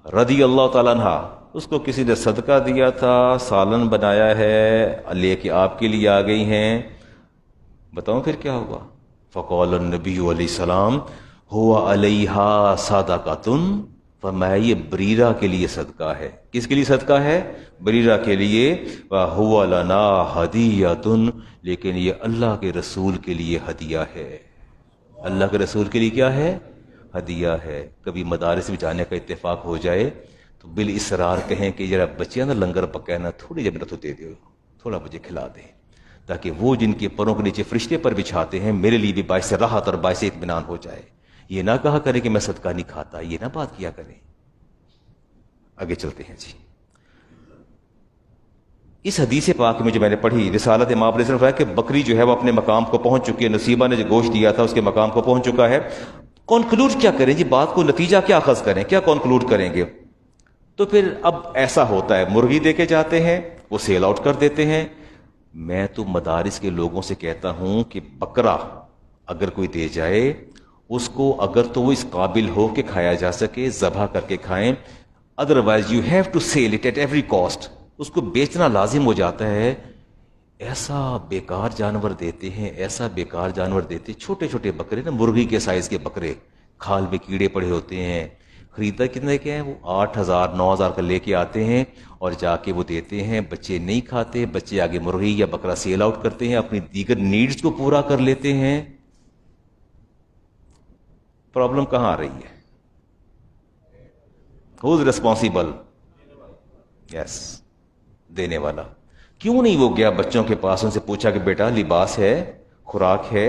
رضی اللہ تعالیٰ عنہ. اس کو کسی نے صدقہ دیا تھا سالن بنایا ہے لے کے آپ کے لیے آ گئی ہیں. بتاؤں پھر کیا ہوگا؟ فقال النبی علیہ السلام ہوا علیہا صدقۃ. فرمایا یہ بریرہ کے لیے صدقہ ہے. کس کے لیے صدقہ ہے؟ بریرہ کے لیے. وہو لنا ہدیۃ. لیکن یہ اللہ کے رسول کے لیے ہدیہ ہے. اللہ کے رسول کے لیے کیا ہے؟ ہدیہ ہے. کبھی مدارس میں جانے کا اتفاق ہو جائے تو بالاسرار کہیں کہ ذرا بچیاں نا لنگر پکا نا تھوڑی جب تو دے دو تھوڑا مجھے کھلا دیں تاکہ وہ جن کے پروں کے نیچے فرشتے پر بچھاتے ہیں میرے لیے بھی باعث راحت اور باعث اطمینان ہو جائے. یہ نہ کہا کرے کہ میں صدقہ نہیں کھاتا. یہ نہ بات کیا کریں. آگے چلتے ہیں جی. اس حدیث پاک میں جو میں نے پڑھی رسالت امام علیہ السلام کہ بکری جو ہے وہ اپنے مقام کو پہنچ چکی ہے. نصیبہ نے جو گوشت دیا تھا اس کے مقام کو پہنچ چکا ہے. کنکلوڈ کیا کریں جی؟ بات کو نتیجہ کیا اخذ کریں؟ کیا کنکلوڈ کریں گے؟ تو پھر اب ایسا ہوتا ہے مرغی دے کے جاتے ہیں وہ سیل آؤٹ کر دیتے ہیں. میں تو مدارس کے لوگوں سے کہتا ہوں کہ بکرا اگر کوئی دے جائے اس کو اگر تو وہ اس قابل ہو کہ کھایا جا سکے ذبح کر کے کھائیں. Otherwise you have to sell it at every cost. اس کو بیچنا لازم ہو جاتا ہے. ایسا بیکار جانور دیتے ہیں ایسا بیکار جانور دیتے. چھوٹے چھوٹے بکرے نا مرغی کے سائز کے بکرے کھال میں کیڑے پڑے ہوتے ہیں. خریدا کتنے کے ہیں وہ 8,000 9,000 کا لے کے آتے ہیں اور جا کے وہ دیتے ہیں. بچے نہیں کھاتے. بچے آگے مرغی یا بکرا سیل آؤٹ کرتے ہیں اپنی دیگر نیڈز کو پورا کر لیتے ہیں. پرابلم کہاں آ رہی ہے؟ ہو از ریسپانسیبل؟ یس دینے والا. کیوں نہیں وہ گیا بچوں کے پاس ان سے پوچھا کہ بیٹا لباس ہے خوراک ہے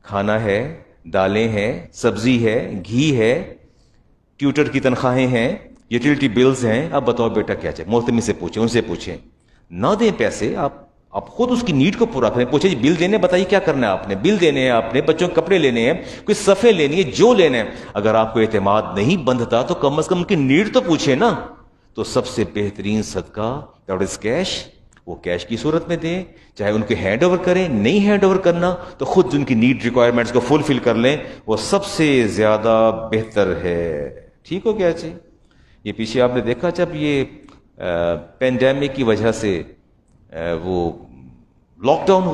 کھانا ہے دالیں ہیں سبزی ہے گھی ہے ٹیوٹر کی تنخواہیں ہیں یوٹیلٹی بلز ہیں. اب بتاؤ بیٹا کیا چاہیے؟ محتمی سے پوچھیں ان سے پوچھیں. نہ دیں پیسے آپ خود اس کی نیڈ کو پورا کریں. پوچھیں جی بل دینے بتائیے کیا کرنا ہے آپ نے؟ بل دینے ہیں آپ نے بچوں کے کپڑے لینے ہیں کوئی صفحے لینی ہے جو لینے ہیں. اگر آپ کو اعتماد نہیں بندھتا تو کم از کم ان کی نیڈ تو پوچھیں نا. تو سب سے بہترین صدقہ دیٹ از کیش. وہ کیش کی صورت میں دیں چاہے ان کے ہینڈ اوور کریں. نہیں ہینڈ اوور کرنا تو خود ان کی نیڈ ریکوائرمنٹس کو فلفل کر لیں. وہ سب سے زیادہ بہتر ہے. ٹھیک ہو گیا جی؟ یہ پیچھے آپ نے دیکھا جب یہ پینڈیمک کی وجہ سے وہ لاک ڈاؤن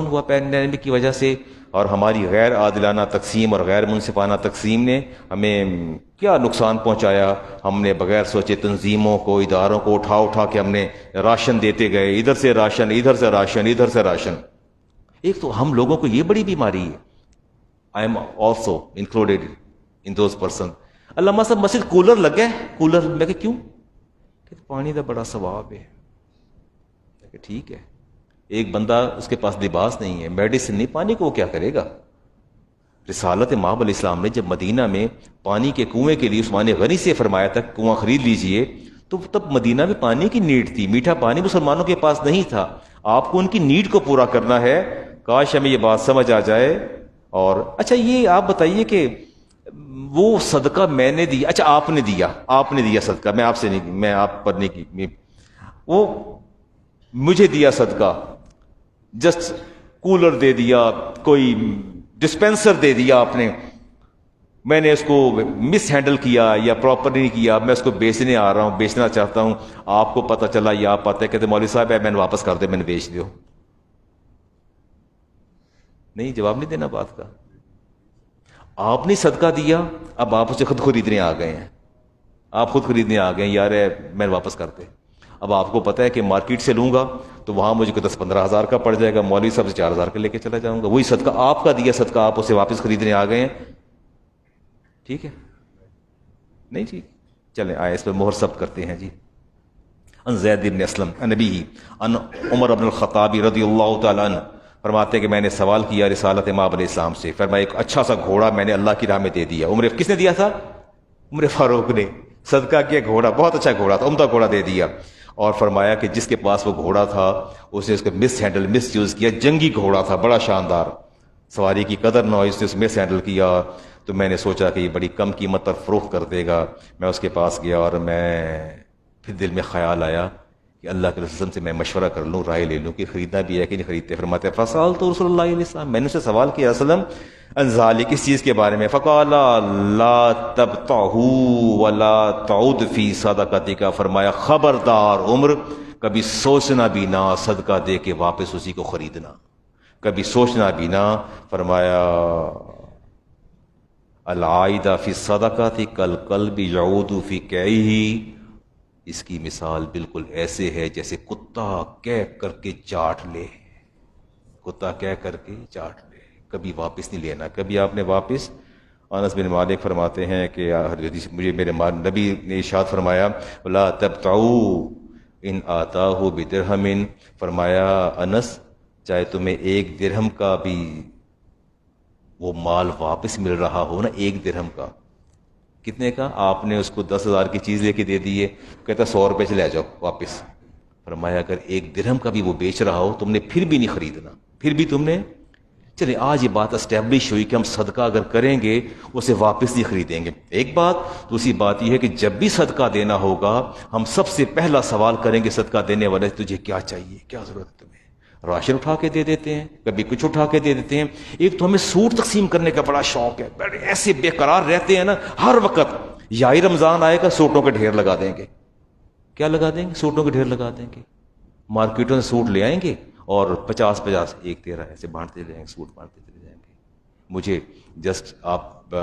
ہوا پینڈیمک کی وجہ سے، اور ہماری غیر عادلانہ تقسیم اور غیر منصفانہ تقسیم نے ہمیں کیا نقصان پہنچایا. ہم نے بغیر سوچے تنظیموں کو، اداروں کو اٹھا کے ہم نے راشن دیتے گئے، ادھر سے راشن، ادھر سے راشن، ادھر سے راشن. ایک تو ہم لوگوں کو یہ بڑی بیماری ہے. I am also included in those person. علامہ صاحب مسجد کولر لگ گیا، کولر. میں کہ کیوں؟ کہ پانی کا بڑا ثواب ہے. کہ ٹھیک ہے، ایک بندہ اس کے پاس لباس نہیں ہے، میڈیسن نہیں، پانی کو وہ کیا کرے گا؟ رسالت مآب علیہ السلام نے جب مدینہ میں پانی کے کنویں کے لیے عثمان غنی سے فرمایا تھا کنواں خرید لیجئے، تو تب مدینہ میں پانی کی نیڈ تھی. میٹھا پانی مسلمانوں کے پاس نہیں تھا. آپ کو ان کی نیڈ کو پورا کرنا ہے. کاش ہمیں یہ بات سمجھ آ جائے. اور اچھا یہ آپ بتائیے کہ وہ صدقہ میں نے دیا، اچھا آپ نے دیا صدقہ، میں آپ سے نہیں، میں آپ پر نہیں کی، وہ مجھے دیا صدقہ، جسٹ کولر دے دیا، کوئی ڈسپینسر دے دیا آپ نے، میں نے اس کو مس ہینڈل کیا یا پراپر نہیں کیا، میں اس کو بیچنے آ رہا ہوں، بیچنا چاہتا ہوں، آپ کو پتہ چلا یا آپ پتہ ہے کہتے مولوی صاحب ہے میں نے واپس کر دے، میں نے بیچ دیو. نہیں، جواب نہیں دینا بات کا. آپ نے صدقہ دیا، اب آپ اسے خود خریدنے آ گئے ہیں، آپ خود خریدنے آ گئے ہیں، یار میں واپس کر دے. اب آپ کو پتہ ہے کہ مارکیٹ سے لوں گا تو وہاں مجھے 10-15 ہزار کا پڑ جائے گا، مولوی صاحب سے 4 ہزار کا لے کے چلا جاؤں گا. وہی صدقہ آپ کا دیا صدقہ آپ اسے واپس خریدنے آ گئے ہیں. ٹھیک ہے؟ نہیں جی، چلیں آئے اس پہ مہر ثبت کرتے ہیں. جی، ان زید بن اسلم نبی ان عمر بن الخطاب رضی اللہ تعالیٰ عنہ فرماتے ہیں کہ میں نے سوال کیا رسالت مآب علیہ السلام سے، فرمایا ایک اچھا سا گھوڑا میں نے اللہ کی راہ میں دے دیا. کس نے دیا تھا؟ عمر فاروق نے صدقہ کیا. گھوڑا بہت اچھا گھوڑا تھا، عمدہ گھوڑا دے دیا. اور فرمایا کہ جس کے پاس وہ گھوڑا تھا اس نے اس کو مس یوز کیا. جنگی گھوڑا تھا، بڑا شاندار، سواری کی قدر نہ ہوئی، اس نے اس مس ہینڈل کیا. تو میں نے سوچا کہ یہ بڑی کم قیمت پر فروخت کر دے گا. میں اس کے پاس گیا اور پھر دل میں خیال آیا کہ اللہ کے رسول سے میں مشورہ کر لوں، رائے لے لوں کہ خریدنا بھی ہے کہ نہیں خریدتے. فرماتے فسال تو رسول اللہ علیہ السلام، میں نے اسے سوال کیا وسلم انزالی کس چیز کے بارے میں. فقال لا تبتعہو ولا تعود فی صدقتک، فرمایا خبردار عمر، کبھی سوچنا بھی نہ صدقہ دے کے واپس اسی کو خریدنا، کبھی سوچنا بھی نہ. فرمایا العائدہ فی الصدقۃ کالکلب یعود فی قیہ، اس کی مثال بالکل ایسے ہے جیسے کتا کہہ کر کے چاٹ لے، کتا کہہ کر کے چاٹ لے، کبھی واپس نہیں لینا. کبھی آپ نے واپس. انس بن مالک فرماتے ہیں کہ مجھے میرے نبی نے ارشاد فرمایا لا تبتعوا ان آتاہ بدرہم، فرمایا انس چاہے تمہیں 1 درہم کا بھی وہ مال واپس مل رہا ہو نا، 1 درہم کا، کتنے کا؟ آپ نے اس کو 10,000 کی چیز لے کے دے دی ہے، کہتا 100 روپے سے لے جاؤ واپس. فرمایا اگر 1 درہم کا بھی وہ بیچ رہا ہو تم نے پھر بھی نہیں خریدنا، پھر بھی تم نے. چلے آج یہ بات اسٹیبلش ہوئی کہ ہم صدقہ اگر کریں گے اسے واپس نہیں خریدیں گے. ایک بات. دوسری بات یہ ہے کہ جب بھی صدقہ دینا ہوگا ہم سب سے پہلا سوال کریں گے صدقہ دینے والے تجھے کیا چاہیے، کیا ضرورت ہے تمہیں. راشن اٹھا کے دے دیتے ہیں، کبھی کچھ اٹھا کے دے دیتے ہیں. ایک تو ہمیں سوٹ تقسیم کرنے کا بڑا شوق ہے، بڑے ایسے بے قرار رہتے ہیں نا ہر وقت. یہی رمضان آئے گا سوٹوں کے ڈھیر لگا دیں گے. کیا لگا دیں گے؟ سوٹوں کے ڈھیر لگا دیں گے. مارکیٹوں سے سوٹ لے آئیں گے اور 50 ایک تیرہ ایسے بانٹتے جائیں گے، سوٹ بانٹتے چلے جائیں گے. مجھے جسٹ آپ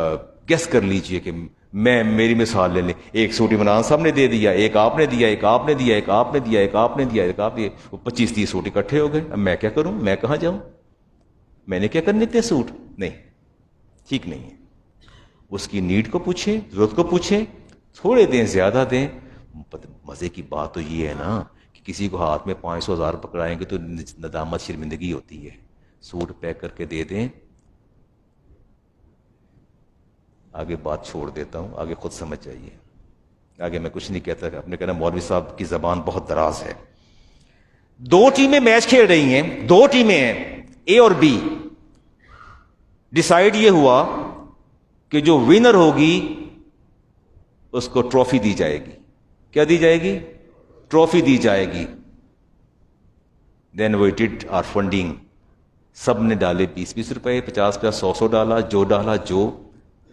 گیس کر لیجئے کہ میری مثال لے لیں، ایک سوٹ عمران صاحب نے دے دیا، ایک آپ نے دیا، ایک آپ نے دیا، ایک آپ نے دیا، ایک آپ نے دیا، ایک آپ نے 25-30 سوٹ اکٹھے ہو گئے. اب میں کیا کروں؟ میں کہاں جاؤں؟ میں نے کیا کرنے تھے سوٹ؟ نہیں، ٹھیک نہیں ہے. اس کی نیڈ کو پوچھیں، ضرورت کو پوچھیں، تھوڑے دیں زیادہ دیں. مزے کی بات تو یہ ہے نا کہ کسی کو ہاتھ میں 500,000 پکڑائیں گے تو ندامت شرمندگی ہوتی ہے. سوٹ پیک کر کے دے دیں. آگے بات چھوڑ دیتا ہوں، آگے خود سمجھ جائیے. آگے میں کچھ نہیں کہتا. اپنے کہنا مولوی صاحب کی زبان بہت دراز ہے. 2 ٹیمیں میچ کھیل رہی ہیں، 2 ٹیمیں ہیں اے اور بی. ڈیسائیڈ یہ ہوا کہ جو ونر ہوگی اس کو ٹرافی دی جائے گی. کیا دی جائے گی؟ ٹرافی دی جائے گی. دین وی ڈڈ آر فنڈنگ. سب نے ڈالے 20-20 روپے، 50-50، 100 ڈالا، جو ڈالا جو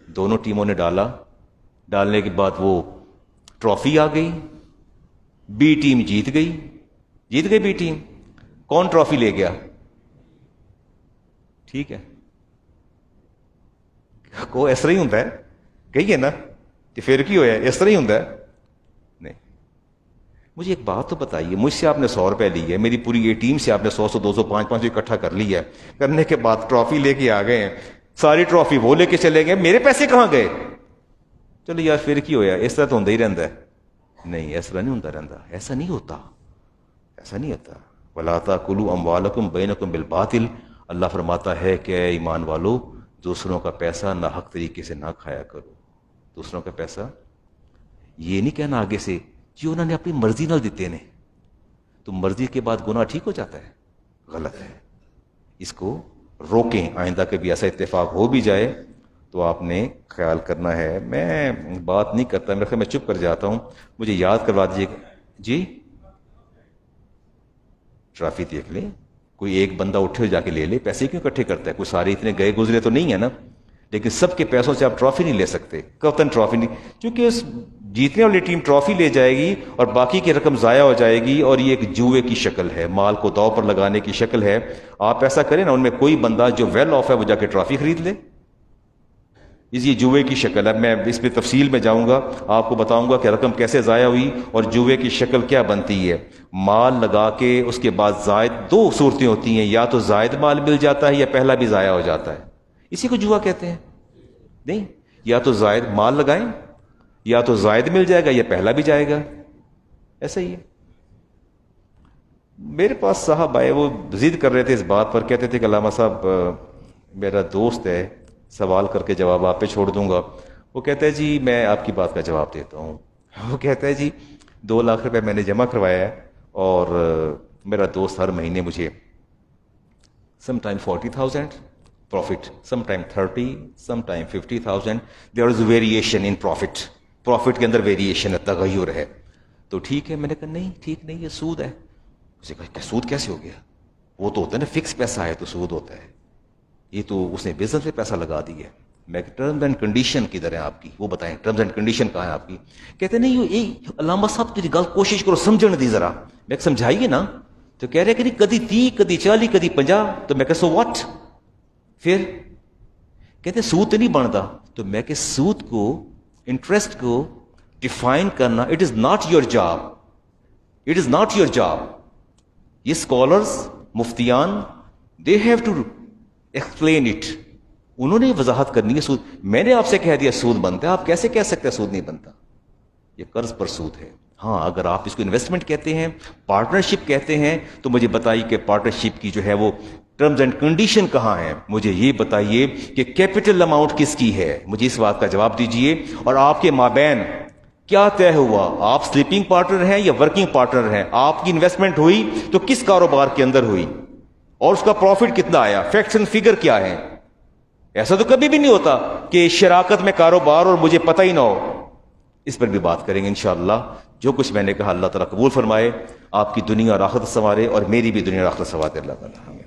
دونوں ٹیموں نے ڈالا. ڈالنے کے بعد وہ ٹرافی آ گئی, بی ٹیم جیت گئی بی ٹیم. کون ٹرافی لے گیا؟ ٹھیک ہے, کو اس طرح ہی ہوتا ہے, کہیے نا کہ پھر کی ہوا اس طرح ہی ہوتا ہے. نہیں, مجھے ایک بات تو بتائیے, مجھ سے آپ نے 100 روپے لی ہے, میری پوری یہ ٹیم سے آپ نے 100 200 500 اکٹھا کر لیا ہے, کرنے کے بعد ٹرافی لے کے آ گئے ہیں, ساری ٹرافی وہ لے کے چلے گئے, میرے پیسے کہاں گئے؟ چلو یار پھر کی ہوا, اس طرح تو ہوتا ہی رہتا ہے. نہیں, اس طرح نہیں ہوتا رہتا, ایسا نہیں ہوتا, ایسا نہیں ہوتا. وَلَا تَأْكُلُوا أَمْوَالَكُمْ بَيْنَكُمْ بِالْبَاطِلِ, اللہ فرماتا ہے کہ اے ایمان والو, دوسروں کا پیسہ ناحق طریقے سے نہ کھایا کرو. دوسروں کا پیسہ, یہ نہیں کہنا آگے سے جی انہوں نے اپنی مرضی نہ دیتے نے, تو مرضی کے بعد گناہ ٹھیک ہو جاتا ہے, غلط ہے. اس کو روکیں, آئندہ کبھی ایسا اتفاق ہو بھی جائے تو آپ نے خیال کرنا ہے. میں بات نہیں کرتا, میرے خیال میں چپ کر جاتا ہوں, مجھے یاد کروا دیجیے. جی ٹرافی دیکھ لیں, کوئی ایک بندہ اٹھے جا کے لے لے, پیسے کیوں اکٹھے کرتا ہے؟ کوئی سارے اتنے گئے گزرے تو نہیں ہے نا, لیکن سب کے پیسوں سے آپ ٹرافی نہیں لے سکتے, قطعاً ٹرافی نہیں, کیونکہ اس جیتنے والی ٹیم ٹرافی لے جائے گی اور باقی کی رقم ضائع ہو جائے گی, اور یہ ایک جوئے کی شکل ہے, مال کو داؤ پر لگانے کی شکل ہے. آپ ایسا کریں نا, ان میں کوئی بندہ جو ویل آف ہے وہ جا کے ٹرافی خرید لے, یہ جوئے کی شکل ہے. میں اس پہ تفصیل میں جاؤں گا, آپ کو بتاؤں گا کہ رقم کیسے ضائع ہوئی اور جوئے کی شکل کیا بنتی ہے. مال لگا کے اس کے بعد زائد, دو صورتیں ہوتی ہیں, یا تو زائد مال مل جاتا ہے یا پہلا بھی ضائع ہو جاتا ہے, اسی کو جوا کہتے ہیں. نہیں, یا تو زائد مال لگائیں, یا تو زائد مل جائے گا یا پہلا بھی جائے گا, ایسا ہی ہے. میرے پاس صاحب آئے, وہ ضد کر رہے تھے اس بات پر, کہتے تھے کہ علامہ صاحب میرا دوست ہے, سوال کر کے جواب آپ پہ چھوڑ دوں گا. وہ کہتا ہے جی میں آپ کی بات کا جواب دیتا ہوں. وہ کہتا ہے جی 2 لاکھ روپے میں نے جمع کروایا ہے, اور میرا دوست ہر مہینے مجھے some time 40,000 profit, some time 30, some time 50,000. There is variation in profit, profit کے اندر ویریشن ہے, تغیر ہے. تو ٹھیک ہے. میں نے کہا نہیں ٹھیک نہیں, یہ سود ہے. اسے کہا کہ سود کیسے ہو گیا؟ وہ تو ہوتا ہے نا فکس پیسہ ہے تو سود ہوتا ہے, یہ تو اس نے بزنس میں پیسہ لگا دی ہے. میں ٹرمز اینڈ کنڈیشن کدھر ہے آپ کی, وہ بتائیں ٹرمز اینڈ کنڈیشن کہاں ہے آپ کی؟ کہتے نہیں یہ علامہ صاحب تیری گل کوشش کرو سمجھنے دی ذرا. میں سمجھائیے نا, تو کہہ رہے کہ نہیں کدی 30 کدی 40 کدی 50. تو میں کہ سو واٹ, پھر کہتے سود تو نہیں بنتا. تو میں کہ سود کو, انٹرسٹ کو ڈیفائن کرنا, it is not your job, it is not your job. یہ اسکالرز مفتیان they have to explain it, انہوں نے وضاحت کرنی ہے. سود میں نے آپ سے کہہ دیا سود بنتا ہے, آپ کیسے کہہ سکتے ہیں سود نہیں بنتا؟ یہ قرض پر سود ہے. ہاں اگر آپ اس کو انویسٹمنٹ کہتے ہیں, پارٹنرشپ کہتے ہیں, تو مجھے بتائیے کہ پارٹنرشپ کی جو ہے وہ ٹرمز اینڈ کنڈیشن کہاں ہے. مجھے یہ بتائیے کہ کیپٹل اماؤنٹ کس کی ہے, مجھے اس بات کا جواب دیجئے. اور آپ کے مابین کیا طے ہوا, آپ سلیپنگ پارٹنر ہیں یا ورکنگ پارٹنر ہیں؟ آپ کی انویسٹمنٹ ہوئی تو کس کاروبار کے اندر ہوئی, اور اس کا پروفٹ کتنا آیا, فیکٹس اینڈ فگر کیا ہے؟ ایسا تو کبھی بھی نہیں ہوتا کہ شراکت میں کاروبار اور مجھے پتہ ہی نہ ہو. اس پر بھی بات کریں گے انشاءاللہ. جو کچھ میں نے کہا اللہ تعالیٰ قبول فرمائے, آپ کی دنیا اور آخرت سنوارے, اور میری بھی دنیا اور آخرت سنوارے اللہ تعالیٰ.